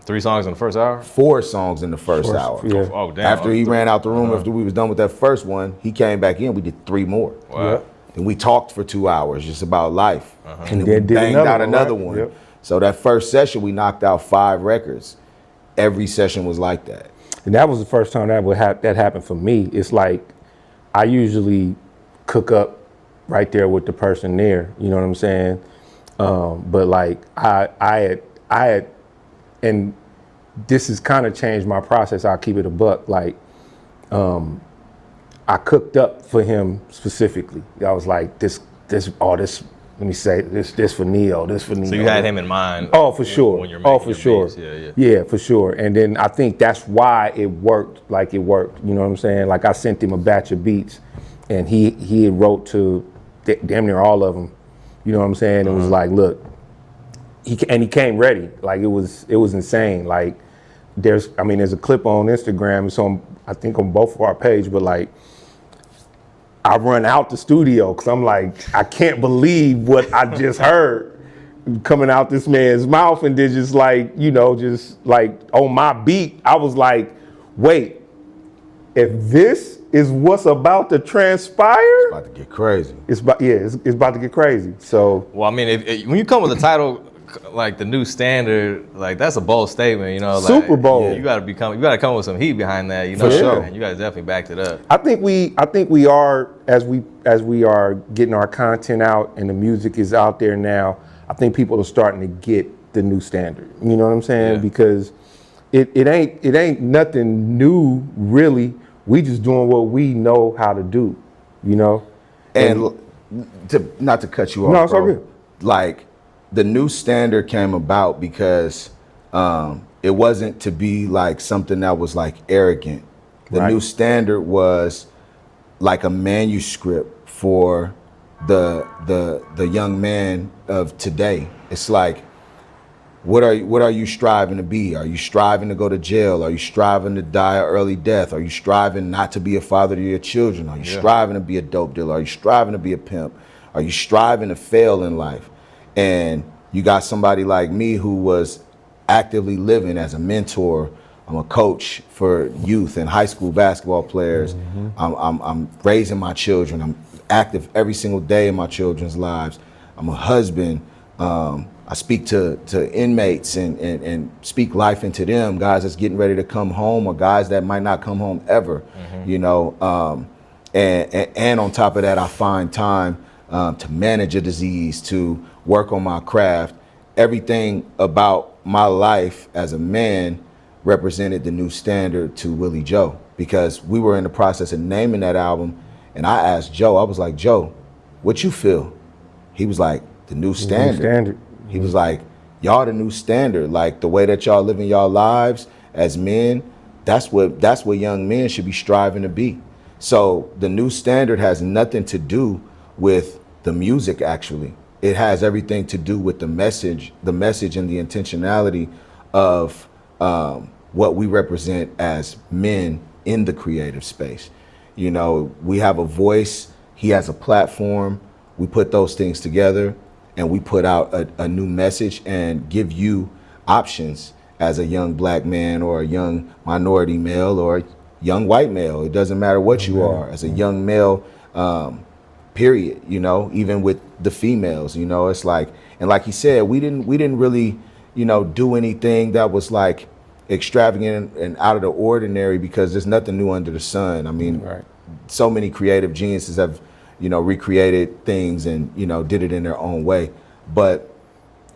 3 songs in the first hour? 4 songs in the first hour. Yeah. Oh, damn. After he ran out the room, after we was done with that first one, he came back in, we did 3 more. Wow. Yep. And we talked for 2 hours just about life. And then we Then did banged another out one, another right? one. Yep. So that first session, we knocked out 5 records. Every session was like that. And that was the first time that happened for me. It's like I usually cook up right there with the person there. You know what I'm saying? But like I had, and this has kind of changed my process. I'll keep it a buck. Like I cooked up for him specifically. I was like, this. Let me say this for Neo. This for Neo. So you had him in mind. Oh, for sure. When you're making your sure. beats. Yeah, for sure. And then I think that's why it worked like it worked. You know what I'm saying? Like I sent him a batch of beats, and he wrote to damn near all of them. You know what I'm saying? It was like, look, he came ready. Like it was insane. Like there's a clip on Instagram. It's on, I think, on both of our page, but like I run out the studio because I'm like, I can't believe what I just heard coming out this man's mouth, and then just like, you know, just like on my beat, I was like, wait, if this is what's about to transpire, It's about to get crazy. it's about to get crazy. So Well, I mean, when you come with a title like the new standard, like that's a bold statement, you know. Like, Super bold. You got to come with some heat behind that, you know. For sure. And you guys definitely backed it up. I think we are, as we are getting our content out and the music is out there now, I think people are starting to get the new standard. You know what I'm saying? Yeah. Because it ain't nothing new really. We just doing what we know how to do, you know. And not to cut you off, No, it's all bro, good. like the new standard came about because it wasn't to be like something that was like arrogant. The Right. new standard was like a manuscript for the young man of today. It's like, what are you striving to be? Are you striving to go to jail? Are you striving to die an early death? Are you striving not to be a father to your children? Are you striving to be a dope dealer? Are you striving to be a pimp? Are you striving to fail in life? And you got somebody like me who was actively living as a mentor. I'm a coach for youth and high school basketball players. I'm raising my children. I'm active every single day in my children's lives. I'm a husband. I speak to inmates and speak life into them, guys that's getting ready to come home or guys that might not come home ever, you know. And on top of that, I find time to manage a disease, to work on my craft. Everything about my life as a man represented the new standard to Willie Joe, because we were in the process of naming that album. And I asked Joe, I was like, Joe, what you feel? He was like, the new standard. He was like, y'all the new standard. Like the way that y'all living y'all lives as men, that's what young men should be striving to be. So the new standard has nothing to do with the music, actually. It has everything to do with the message and the intentionality of what we represent as men in the creative space. You know, we have a voice, he has a platform, we put those things together and we put out a new message and give you options as a young black man or a young minority male or a young white male. It doesn't matter what you are, as a young male, period, you know, even with the females, you know, it's like, and like he said, we didn't really, you know, do anything that was like extravagant and out of the ordinary because there's nothing new under the sun. I mean, so many creative geniuses have, recreated things and, did it in their own way. But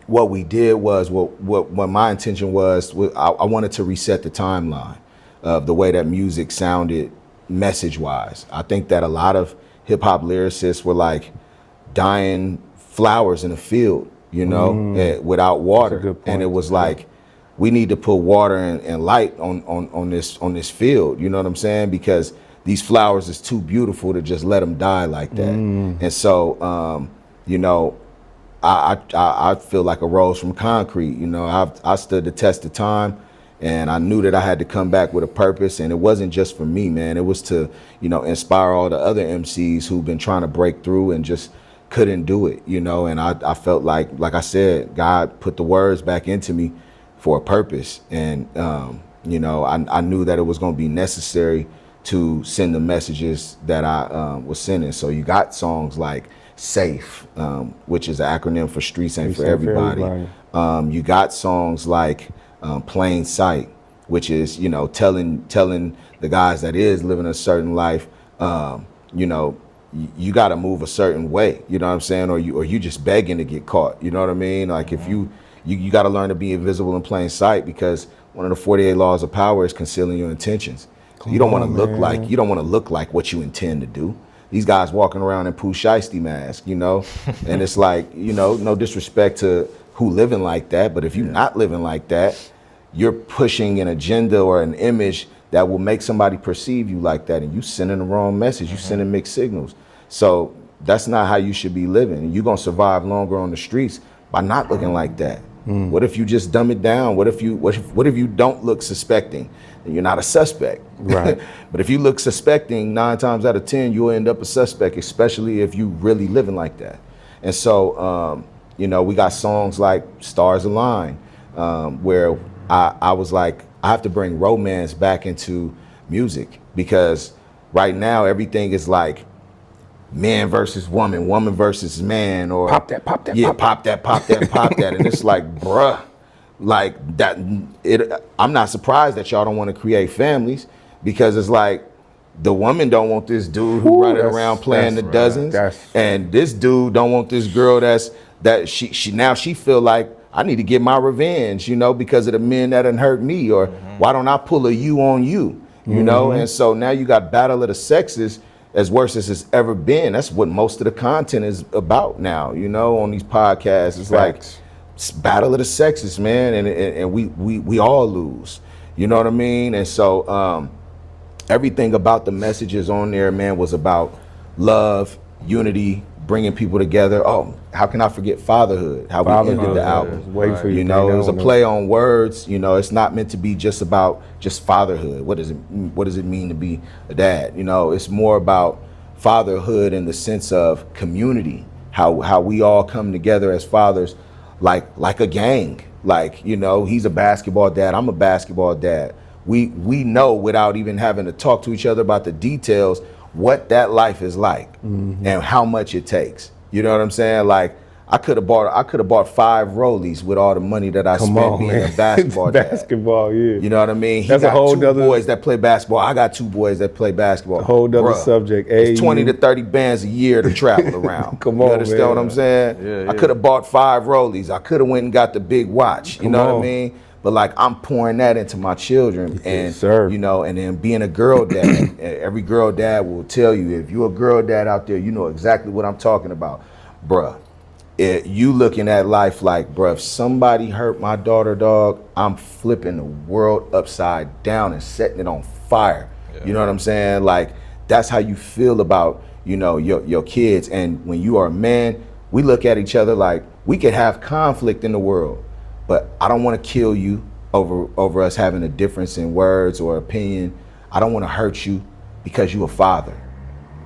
what we did was, what my intention was I wanted to reset the timeline of the way that music sounded message-wise. I think that a lot of hip-hop lyricists were like dying flowers in a field, without water. And it was like, we need to put water and light on this field, you know what I'm saying? Because these flowers is too beautiful to just let them die like that. And so, I feel like a rose from concrete. I stood the test of time, and I knew that I had to come back with a purpose. And it wasn't just for me, man. It was to, inspire all the other MCs who've been trying to break through and just couldn't do it, And I felt like I said, God put the words back into me for a purpose. And, I knew that it was going to be necessary to send the messages that I was sending. So you got songs like SAFE, which is an acronym for Streets Ain't For Everybody. You got songs like Plain Sight, which is, telling the guys that is living a certain life, you got to move a certain way, you know what I'm saying? Or you just begging to get caught, you know what I mean? Like if you got to learn to be invisible in plain sight, because one of the 48 laws of power is concealing your intentions. You don't want to look like what you intend to do. These guys walking around in Pooh Shiesty mask, and it's like, no disrespect to who living like that, but if you're not living like that, you're pushing an agenda or an image that will make somebody perceive you like that, and you sending the wrong message, you sending mixed signals. So that's not how you should be living. You're gonna survive longer on the streets by not looking like that. What if you just dumb it down? What if you don't look suspecting? And you're not a suspect. Right. But if you look suspecting, 9 times out of 10, you'll end up a suspect, especially if you really living like that. And so, we got songs like Stars Align, where I was like, I have to bring romance back into music, because right now everything is like man versus woman, woman versus man, or pop that, pop that. And it's like, bruh, like that. I'm not surprised that y'all don't want to create families, because it's like the woman don't want this dude who running around playing the dozens, and this dude don't want this girl that she feel like, I need to get my revenge, because of the men that done hurt me, or why don't I pull a you on you, And so now you got battle of the sexes, as worse as it's ever been. That's what most of the content is about now, on these podcasts. It's like, it's battle of the sexes, man, and we all lose, you know what I mean? And so everything about the messages on there, man, was about love, unity, bringing people together. Oh, how can I forget fatherhood? How we ended the album. It was a play on words. It's not meant to be just about just fatherhood. What does it mean to be a dad? It's more about fatherhood in the sense of community. How we all come together as fathers, like a gang. Like, he's a basketball dad, I'm a basketball dad. We know, without even having to talk to each other about the details, what that life is like and how much it takes. You know what I'm saying? Like, I could have bought 5 Rollies with all the money that I spent being a basketball dad. Basketball, yeah. You know what I mean? That's a whole 2 boys that play basketball. I got 2 boys that play basketball. A whole other subject. It's 20 to 30 bands a year to travel around. You understand what I'm saying? Yeah. I could have bought 5 Rollies. I could have went and got the big watch. You know what I mean? But like, I'm pouring that into my children, and and then being a girl dad. Every girl dad will tell you, if you're a girl dad out there, you know exactly what I'm talking about, bruh. You looking at life like, bruh, if somebody hurt my daughter, dog, I'm flipping the world upside down and setting it on fire. Yeah. You know what I'm saying? Like, that's how you feel about your kids. And when you are a man, we look at each other like, we could have conflict in the world, but I don't want to kill you over us having a difference in words or opinion. I don't want to hurt you because you a father.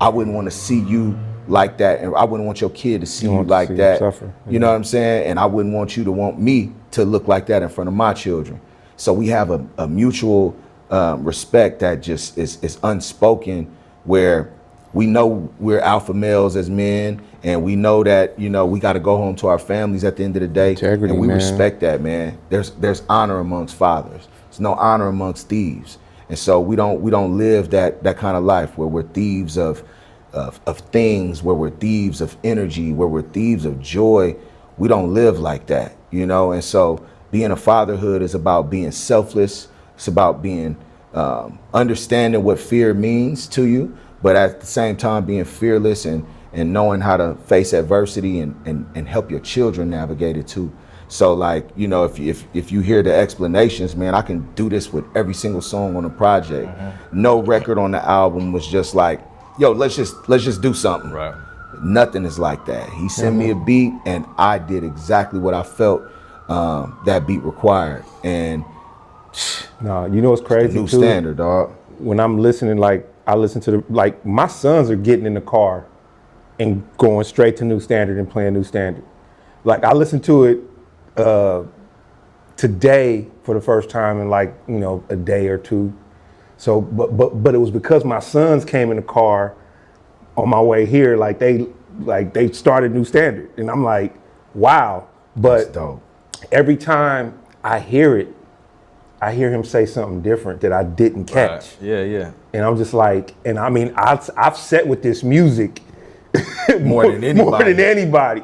I wouldn't want to see you like that, and I wouldn't want your kid to see you like that. You know what I'm saying? And I wouldn't want you to want me to look like that in front of my children. So we have a mutual respect that just is unspoken, where we know we're alpha males as men, and we know that we got to go home to our families at the end of the day. Integrity, and we respect that, man. There's honor amongst fathers. There's no honor amongst thieves. And so we don't live that kind of life where we're thieves of things, where we're thieves of energy, where we're thieves of joy. We don't live like that, you know? And so being a fatherhood is about being selfless. It's about being understanding what fear means to you, but at the same time being fearless and knowing how to face adversity and help your children navigate it too. So like, you know, if you hear the explanations, man, I can do this with every single song on the project. No record on the album was just like, yo, let's just do something. Right. Nothing is like that. He sent me a beat and I did exactly what I felt that beat required. And no, you know what's crazy? New standard, dog. When I'm listening, like I listen to like my sons are getting in the car and going straight to New Standard and playing New Standard. Like I listened to it today for the first time in like, you know, a day or two. So, but it was because my sons came in the car on my way here, like they started New Standard, and I'm like, wow. But every time I hear it, I hear him say something different that I didn't catch. Right. Yeah. And I'm just like, and I mean, I've sat with this music more than anybody.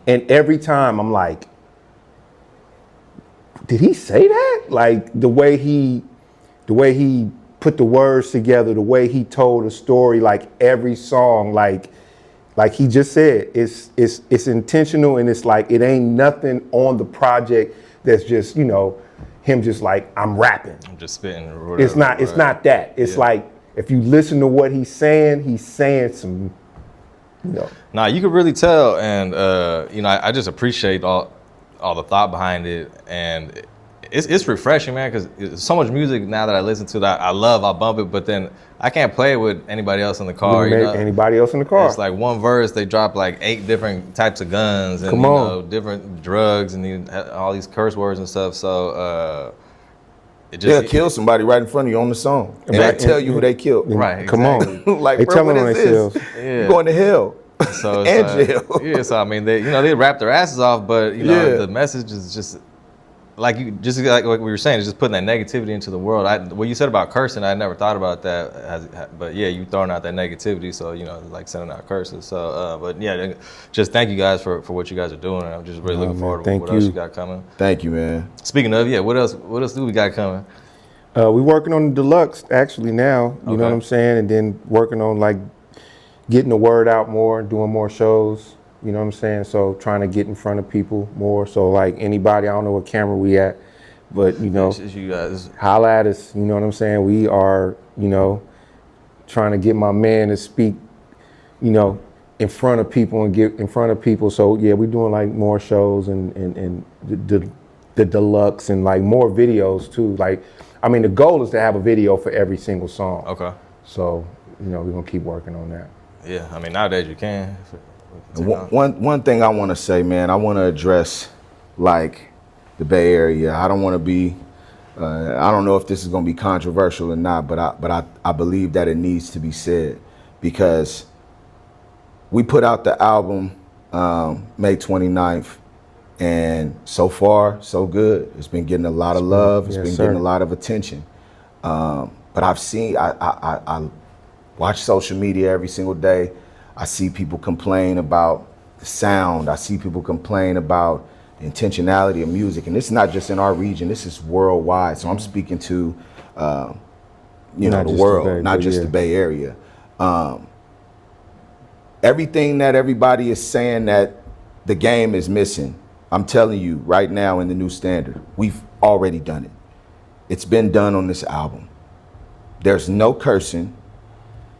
And every time I'm like, did he say that? Like the way he put the words together, the way he told a story, like every song, like he just said, it's intentional, and it's like it ain't nothing on the project that's just, you know, him just like, I'm rapping. I'm just spitting. Or whatever, it's not that. It's like if you listen to what he's saying some, you know. Nah, you could really tell, and you know, I just appreciate all the thought behind it, and it's refreshing, man, because there's so much music now that I listen to that I love, I bump it, but then I can't play it with anybody else in the car. You know? Anybody else in the car. It's like one verse, they drop like 8 different types of guns and you know, different drugs and all these curse words and stuff. So they'll kill somebody right in front of you on the song, and they tell you who they killed. Right. Come exactly. on. Like, they bro, tell what them is themselves. this? You're going to hell. So and jail. Yeah. So I mean, they rap their asses off, but you know, the message is just. Like we were saying, it's just putting that negativity into the world. What you said about cursing, I never thought about that. But yeah, you throwing out that negativity, so you know, like sending out curses. So, but yeah, just thank you guys for what you guys are doing. And I'm just really looking forward to what else you got coming. Thank you, man. Speaking of, what else do we got coming? We're working on the deluxe actually now. You know what I'm saying, and then working on like getting the word out more, doing more shows. You know what I'm saying? So trying to get in front of people more. So like anybody, I don't know what camera we at, but you know, you guys holla at us. You know what I'm saying? We are, you know, trying to get my man to speak, you know, in front of people and get in front of people. So yeah, we're doing like more shows and the deluxe and like more videos too. Like, I mean, the goal is to have a video for every single song. Okay. So, you know, we're gonna keep working on that. Yeah, I mean, nowadays you can. One thing I want to say, man, I want to address like the Bay Area. I don't want to be, I don't know if this is going to be controversial or not, but I believe that it needs to be said, because we put out the album May 29th, and so far so good. It's been getting a lot of love. It's been getting a lot of attention. But I've seen, I watch social media every single day. I see people complain about the sound. I see people complain about the intentionality of music. And this is not just in our region, this is worldwide. So I'm speaking to, you know, the world, not just the Bay Area. Everything that everybody is saying that the game is missing, I'm telling you right now in the New Standard, we've already done it. It's been done on this album. There's no cursing.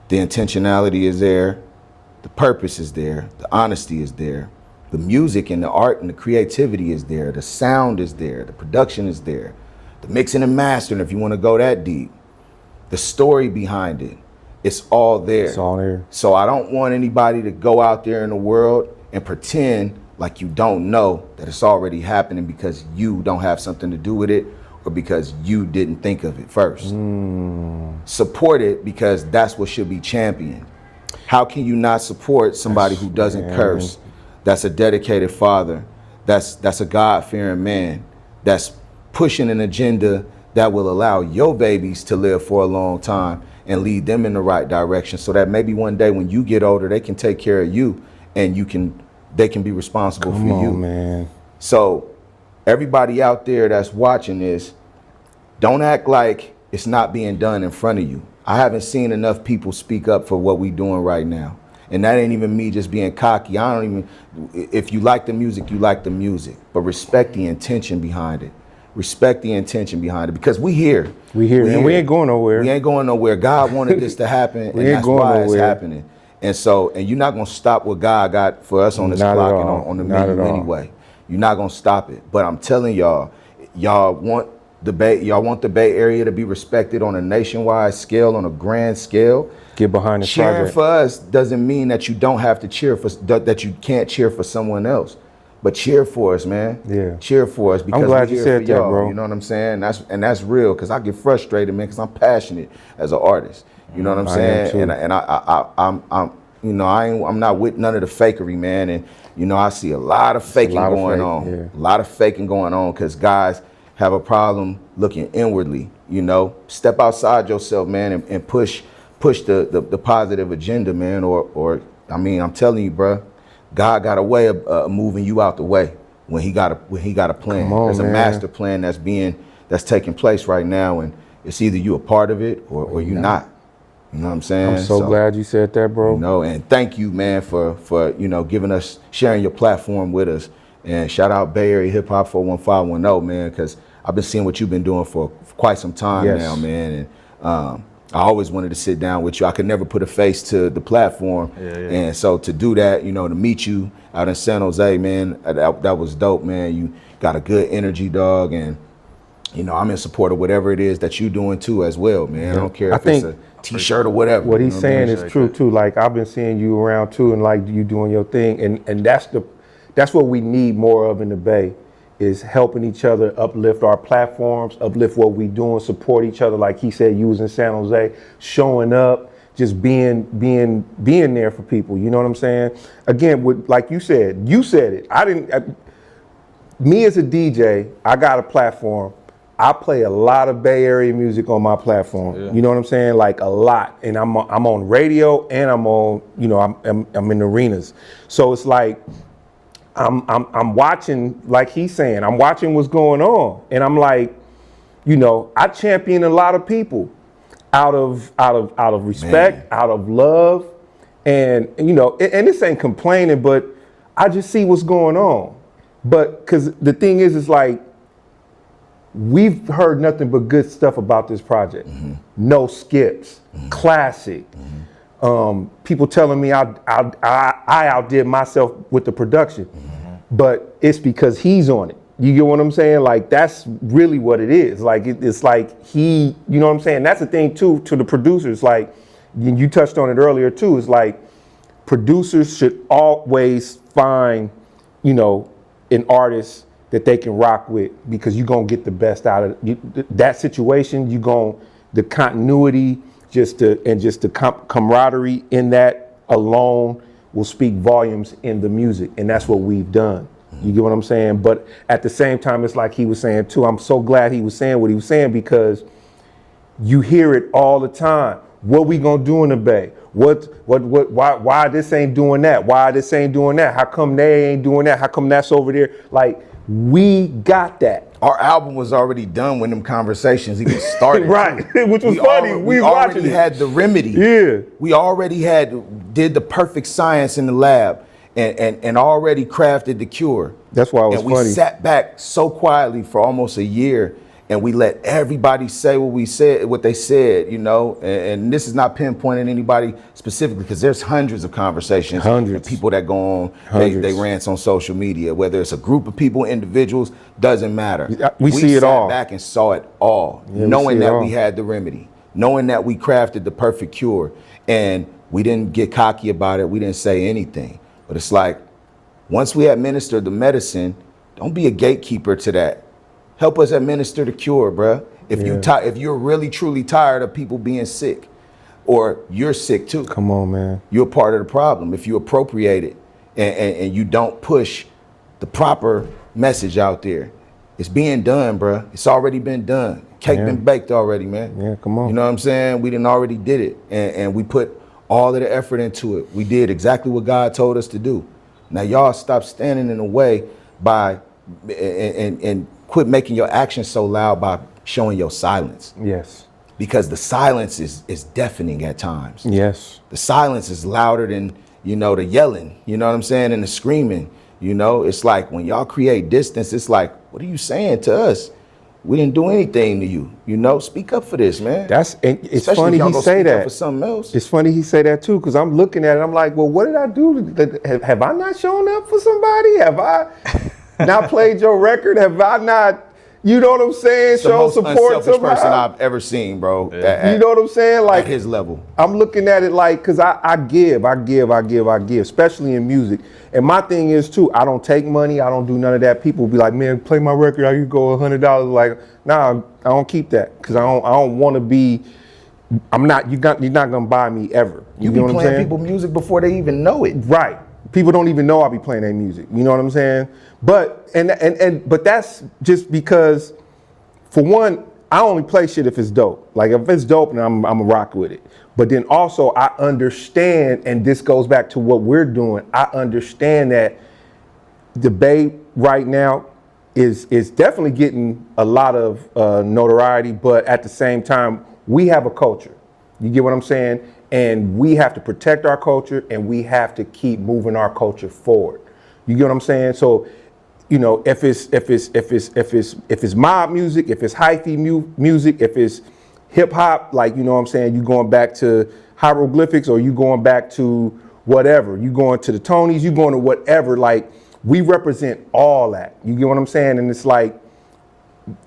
The intentionality is there. The purpose is there, the honesty is there, the music and the art and the creativity is there, the sound is there, the production is there, the mixing and mastering, if you want to go that deep, the story behind it, it's all there. It's all there. So I don't want anybody to go out there in the world and pretend like you don't know that it's already happening because you don't have something to do with it or because you didn't think of it first. Support it, because that's what should be championed. How can you not support somebody who doesn't curse, that's a dedicated father, that's a God-fearing man, that's pushing an agenda that will allow your babies to live for a long time and lead them in the right direction, so that maybe one day when you get older, they can take care of you and they can be responsible for you. Man. So everybody out there that's watching this, don't act like it's not being done in front of you. I haven't seen enough people speak up for what we doing right now. And that ain't even me just being cocky. If you like the music, you like the music, but respect the intention behind it. Respect the intention behind it, because we here. We here. We ain't going nowhere. We ain't going nowhere. God wanted this to happen, and that's why it's happening. And you're not gonna stop what God got for us on this clock and on the menu anyway. You're not gonna stop it. But I'm telling y'all want the Bay Area to be respected on a nationwide scale, on a grand scale. Get behind the Cheering project. for us doesn't mean that you don't have to cheer for that you can't cheer for someone else. But cheer for us, man. Yeah. Cheer for us, because I'm glad we're you here said for that, y'all. bro. You know what I'm saying? That's real, because I get frustrated, man, because I'm passionate as an artist. You know what I'm saying? I'm not with none of the fakery, man. And I see a lot of faking going on. Yeah. A lot of faking going on, because guys have a problem looking inwardly. Step outside yourself, man, and push the positive agenda, man. I'm telling you, bro, God got a way of moving you out the way when he got a plan. There's a master plan that's taking place right now, and it's either you a part of it or you not. You know what I'm saying? I'm so glad you said that, bro. And thank you, man, for sharing your platform with us. And shout out Bay Area Hip Hop 41510, man, because I've been seeing what you've been doing for quite some time now, man. And I always wanted to sit down with you. I could never put a face to the platform. Yeah. And so to do that, to meet you out in San Jose, man, that was dope, man. You got a good energy, dog. And, I'm in support of whatever it is that you're doing too as well, man. I don't care if it's a t-shirt or whatever. What he's saying is true too. Like, I've been seeing you around too, and like you doing your thing. And that's what we need more of in the Bay, is helping each other uplift our platforms, uplift what we doing, support each other. Like he said, you was in San Jose, showing up, just being there for people. You know what I'm saying? Again, like you said it. Me as a DJ, I got a platform. I play a lot of Bay Area music on my platform. Yeah. You know what I'm saying? Like a lot. And I'm on radio, and I'm on, I'm in arenas. So it's like, I'm watching, like he's saying, I'm watching what's going on, and I'm like, I champion a lot of people out of respect, man, out of love, and and this ain't complaining, but I just see what's going on. But because the thing is like, we've heard nothing but good stuff about this project. Mm-hmm. No skips, classic. Mm-hmm. People telling me I outdid myself with the production, but it's because he's on it. You get what I'm saying? Like, that's really what it is. Like, it's like you know what I'm saying? That's the thing too, to the producers. Like, you touched on it earlier too. It's like, producers should always find, an artist that they can rock with, because you're gonna get the best out of that situation. The continuity, the camaraderie in that alone will speak volumes in the music, and that's what we've done. You get what I'm saying? But at the same time, it's like he was saying too, I'm so glad he was saying what he was saying, because you hear it all the time. What we gonna do in the Bay? Why this ain't doing that? Why this ain't doing that? How come they ain't doing that? How come that's over there? Like, we got that. Our album was already done when them conversations even started. Right, which was funny. We already had the remedy. Yeah. We already did the perfect science in the lab and already crafted the cure. That's why it was funny. And we sat back so quietly for almost a year, and we let everybody say what they said, and this is not pinpointing anybody specifically, because there's hundreds of conversations. And people that go on, they rants on social media, whether it's a group of people, individuals, doesn't matter. We see it all. We sat back and saw it all, knowing that we had the remedy, knowing that we crafted the perfect cure, and we didn't get cocky about it. We didn't say anything. But it's like, once we administer the medicine, don't be a gatekeeper to that. Help us administer the cure, bruh. If you're really truly tired of people being sick, or you're sick too. Come on, man. You're part of the problem. If you appropriate it and you don't push the proper message out there, It's being done, bro. It's already been done. Cake been baked already, man. Yeah, come on. You know what I'm saying? We done already did it, and we put all of the effort into it. We did exactly what God told us to do. Now y'all stop standing in the way by and quit making your actions so loud by showing your silence. Yes. Because the silence is deafening at times. Yes. The silence is louder than, the yelling, you know what I'm saying, and the screaming. It's like when y'all create distance, it's like, what are you saying to us? We didn't do anything to you. Speak up for this, man. It's Especially funny if y'all he go say speak up that. for something else. It's funny he say that too, because I'm looking at it. I'm like, well, what did I do? Have I not shown up for somebody? Have I not played your record? Have I not? You know what I'm saying? Show support It's the most unselfish person somehow. I've ever seen, bro. You know what I'm saying? Like at his level. I'm looking at it like, cause I give, especially in music. And my thing is too, I don't take money. I don't do none of that. People be like, man, play my record. I could go $100. Like, nah, I don't keep that, cause I don't want to be. You're not gonna buy me ever. You know be what I'm playing saying? people music before they even know it. Right. People don't even know I be playing their music. You know what I'm saying? But but that's just because, for one, I only play shit if it's dope. Like if it's dope, and I'm a rock with it. But then also I understand, and this goes back to what we're doing. I understand that the Bay right now is definitely getting a lot of notoriety, but at the same time, we have a culture. You get what I'm saying? And we have to protect our culture, and we have to keep moving our culture forward. You get what I'm saying? So, if it's mob music, if it's hyphy music, if it's hip hop, like, you know what I'm saying, you going back to hieroglyphics, or you going back to whatever, you going to the Tonys, you going to whatever, like, we represent all that. You get what I'm saying? And it's like,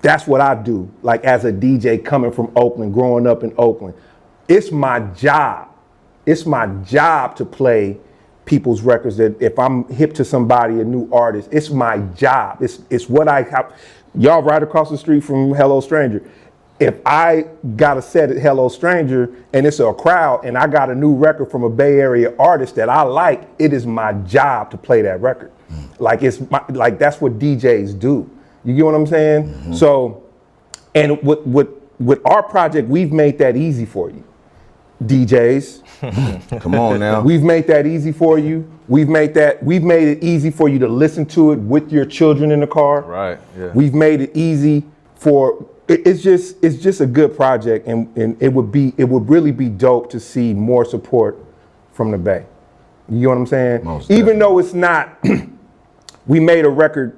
that's what I do. Like, as a DJ coming from Oakland, growing up in Oakland, it's my job. It's my job to play people's records. That if I'm hip to somebody, a new artist, it's my job. It's what I have. Y'all right across the street from Hello Stranger. If I got a set at Hello Stranger and it's a crowd and I got a new record from a Bay Area artist that I like, it is my job to play that record. Like that's what DJs do. You get what I'm saying? Mm-hmm. So, and with our project, we've made that easy for you, DJs. Come on now. We've made that easy for you. We've made it easy for you to listen to it with your children in the car. Right. Yeah. We've made it easy for. It's just a good project, and it would really be dope to see more support from the Bay. You know what I'm saying? Most Even though it's not, we made a record,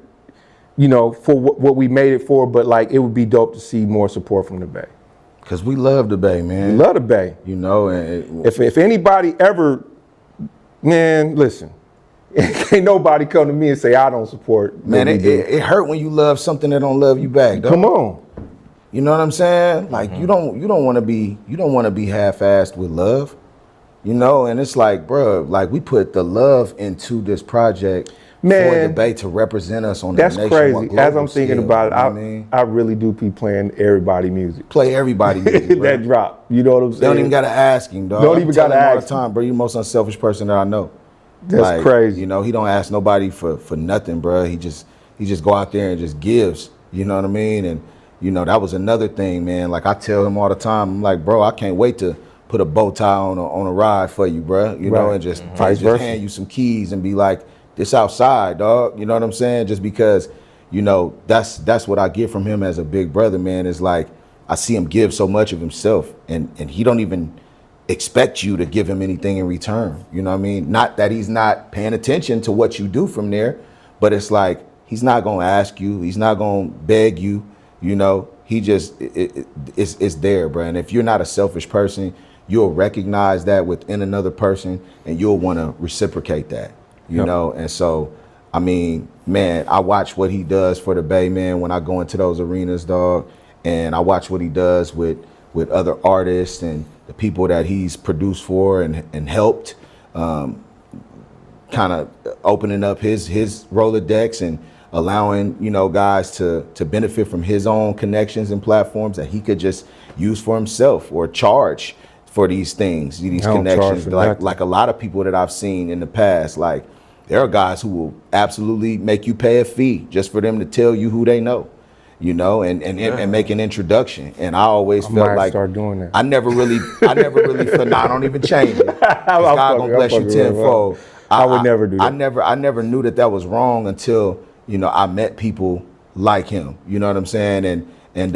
for what we made it for, but like it would be dope to see more support from the Bay. Cause we love the Bay, man. We love the Bay. And if anybody ever, man, listen, ain't nobody come to me and say I don't support. Man, it hurt when you love something that don't love you back, dog. Come on. You know what I'm saying? Like you don't want to be half-assed with love, And it's like, bro, like we put the love into this project. Man, for the Bay to represent us on that's the crazy. As I'm thinking scale, about it, I really do be playing everybody music. Play everybody music, bro. That drop. You know what I'm saying? Don't even gotta ask him, dog. Don't even gotta ask all the time, bro. You're the most unselfish person that I know. That's crazy. He don't ask nobody for nothing, bro. He just go out there and just gives. You know what I mean? And that was another thing, man. Like I tell him all the time, I'm like, bro, I can't wait to put a bow tie on a ride for you, bro. And just hand you some keys and be like, this outside, dog. You know what I'm saying? Just because, that's what I get from him as a big brother, man. Is like I see him give so much of himself, and he don't even expect you to give him anything in return. You know what I mean? Not that he's not paying attention to what you do from there, but it's like he's not gonna ask you, he's not gonna beg you. He just it's there, bro. And if you're not a selfish person, you'll recognize that within another person, and you'll want to reciprocate that. And so, I mean, man, I watch what he does for the Bay, man, when I go into those arenas, dog, and I watch what he does with other artists and the people that he's produced for and helped, kind of opening up his Rolodex and allowing, guys to benefit from his own connections and platforms that he could just use for himself or charge for these things, these connections. Like a lot of people that I've seen in the past, like there are guys who will absolutely make you pay a fee just for them to tell you who they know. you know, and make an introduction. And I always felt like start doing that. I never really felt, nah, don't even change it. 'Cause God gonna bless you tenfold. I would never do that. I never knew that was wrong until, you know, I met people like him. You know what I'm saying? And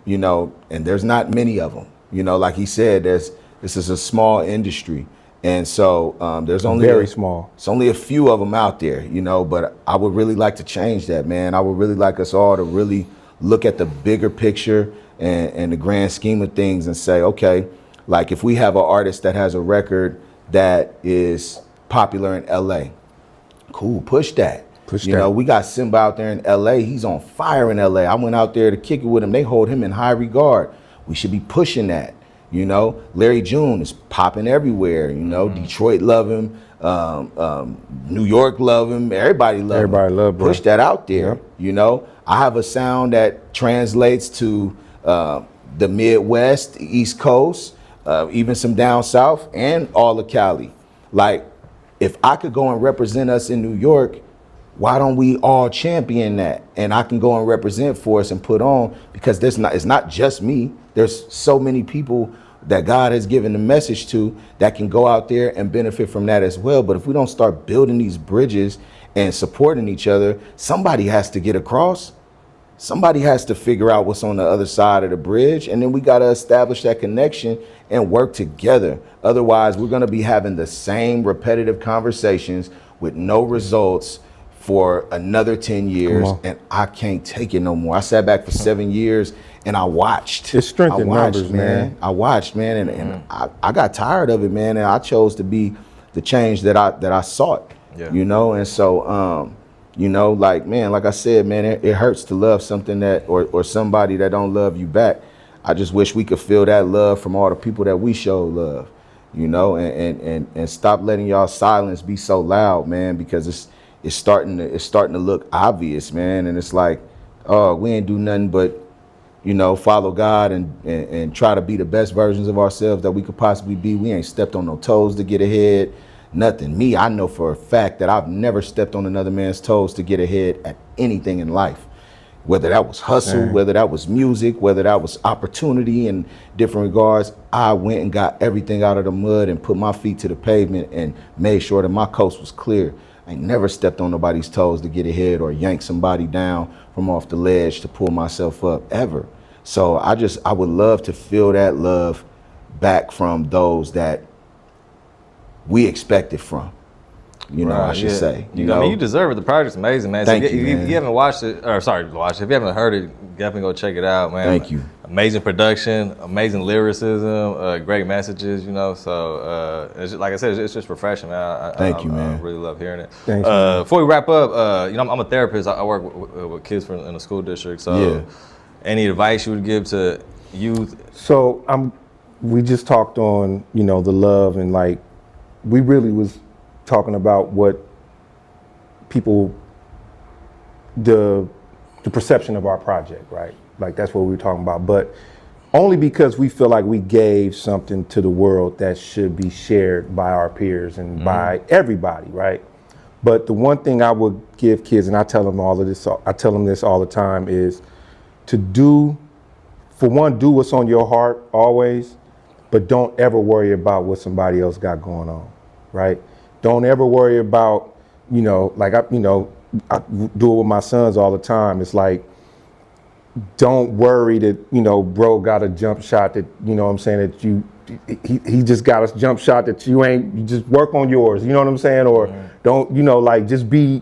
you know, and there's not many of them. You know, like he said, this is a small industry. And so there's only very small. It's only a few of them out there, you know, but I would really like to change that, man. I would really like us all to really look at the bigger picture and the grand scheme of things and say, okay, like if we have an artist that has a record that is popular in LA, cool, push that. You know, we got Simba out there in LA. He's on fire in LA. I went out there to kick it with him. They hold him in high regard. We should be pushing that. You know, Larry June is popping everywhere. You know, Detroit love him, New York love him. Everybody love him. Push that out there. Yep. You know, I have a sound that translates to the Midwest, the East Coast, even some down south, and all of Cali. Like, if I could go and represent us in New York, why don't we all champion that? And I can go and represent for us and put on, because it's not just me. There's so many people that God has given the message to that can go out there and benefit from that as well. But if we don't start building these bridges and supporting each other, somebody has to get across. Somebody has to figure out what's on the other side of the bridge. And then we got to establish that connection and work together. Otherwise, we're going to be having the same repetitive conversations with no results for another 10 years. And I can't take it no more. I sat back for 7 years and I watched. It's strength in numbers, man. I watched, man, and I got tired of it, man. And I chose to be the change that I sought, you know? And so, you know, like, man, like I said, man, it hurts to love something that, or somebody that don't love you back. I just wish we could feel that love from all the people that we show love, you know, and stop letting y'all silence be so loud, man, because it's starting to look obvious, man. And it's like, oh, we ain't do nothing but, you know, follow God and try to be the best versions of ourselves that we could possibly be. We ain't stepped on no toes to get ahead. Nothing. Me, I know for a fact that I've never stepped on another man's toes to get ahead at anything in life. Whether that was hustle, whether that was music, whether that was opportunity in different regards, I went and got everything out of the mud and put my feet to the pavement and made sure that my coast was clear. I ain't never stepped on nobody's toes to get ahead or yank somebody down from off the ledge to pull myself up, ever. So I would love to feel that love back from those that we expect it from. You know, I should say. You know, I mean, you deserve it. The project's amazing, man. Thank you, you, man. If you haven't watched it, or sorry, watched it. If you haven't heard it, definitely go check it out, man. Thank you. Amazing production, amazing lyricism, great messages. You know, so it's just, like I said, it's just refreshing, man. Thank you, man. I really love hearing it. Thanks, before we wrap up, you know, I'm a therapist. I work with kids in the school district. So, any advice you would give to youth? So we just talked on, you know, the love, and like we really was talking about what people, the perception of our project, right? Like that's what we were talking about, but only because we feel like we gave something to the world that should be shared by our peers and by everybody, right? But the one thing I would give kids, and I tell them this all the time, is to do what's on your heart always, but don't ever worry about what somebody else got going on, right? Don't ever worry about, you know, like I do it with my sons all the time. It's like, don't worry that, you know, bro got a jump shot that, you know what I'm saying, that he just got a jump shot that you just work on yours, you know what I'm saying? Or don't, you know, like just be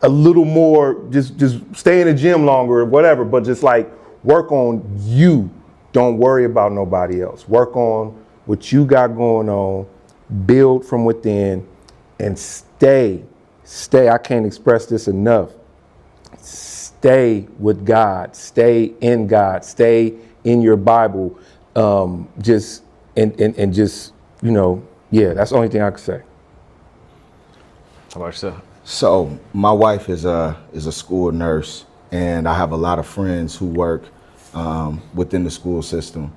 a little more, just stay in the gym longer or whatever, but just like work on you. Don't worry about nobody else. Work on what you got going on, build from within, and stay, I can't express this enough. Stay with God, stay in God, stay in your Bible. Just, you know, that's the only thing I can say. How about yourself? So my wife is a school nurse, and I have a lot of friends who work within the school system.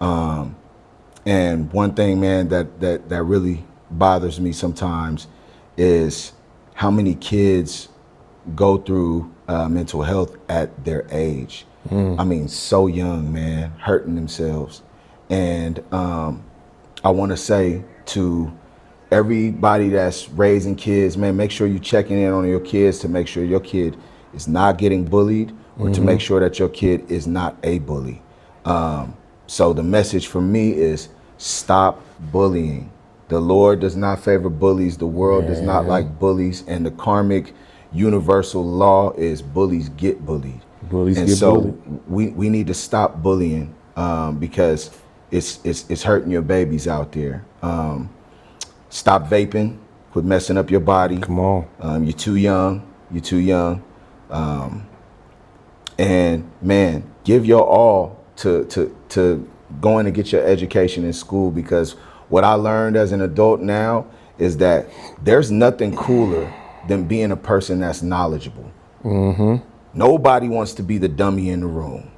And one thing, man, that really bothers me sometimes is how many kids go through mental health at their age. I mean, so young, man, hurting themselves. And I want to say to everybody that's raising kids, man, make sure you're checking in on your kids to make sure your kid is not getting bullied or to make sure that your kid is not a bully. So the message for me is stop bullying. The Lord does not favor bullies. The world does not like bullies. And the karmic universal law is bullies get bullied. Bullies and get so bullied. we need to stop bullying because it's hurting your babies out there. Stop vaping. Quit messing up your body. Come on. You're too young. You're too young. And man, give your all to going to get your education in school, because what I learned as an adult now is that there's nothing cooler than being a person that's knowledgeable. Nobody wants to be the dummy in the room.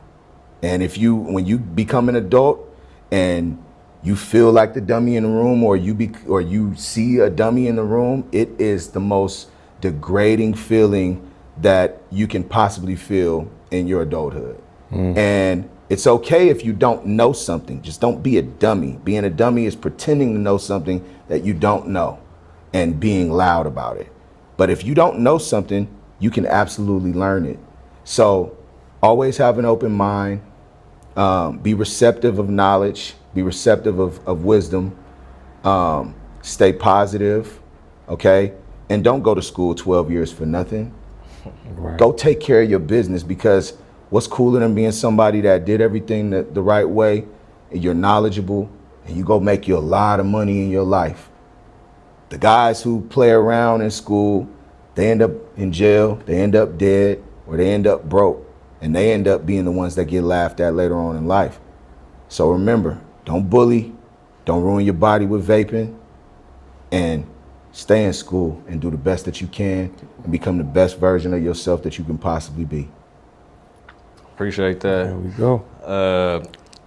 And when you become an adult and you feel like the dummy in the room, or you see a dummy in the room, it is the most degrading feeling that you can possibly feel in your adulthood. And it's okay if you don't know something, just don't be a dummy. Being a dummy is pretending to know something that you don't know and being loud about it. But if you don't know something, you can absolutely learn it. So always have an open mind, be receptive of knowledge, be receptive of wisdom, stay positive, okay? And don't go to school 12 years for nothing. Right. Go take care of your business, because what's cooler than being somebody that did everything the right way, and you're knowledgeable, and you go make you a lot of money in your life. The guys who play around in school, they end up in jail, they end up dead, or they end up broke, and they end up being the ones that get laughed at later on in life. So remember, don't bully, don't ruin your body with vaping, and stay in school and do the best that you can and become the best version of yourself that you can possibly be. Appreciate that. There we go.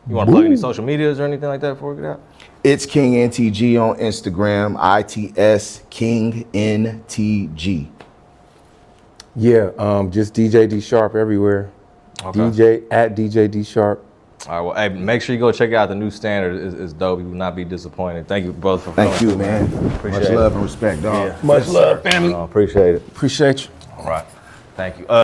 You want to plug any social medias or anything like that before we get out? It's King NTG on Instagram, ITS King NTG. Yeah, just DJ D Sharp everywhere. Okay. DJ at DJ D Sharp. All right, well, hey, make sure you go check out the new standard. It's dope. You will not be disappointed. Thank you both for coming. Thank you, man. Appreciate Much it. love and respect, dog. Yeah. Much love, family. Appreciate it. Appreciate you. All right. Thank you.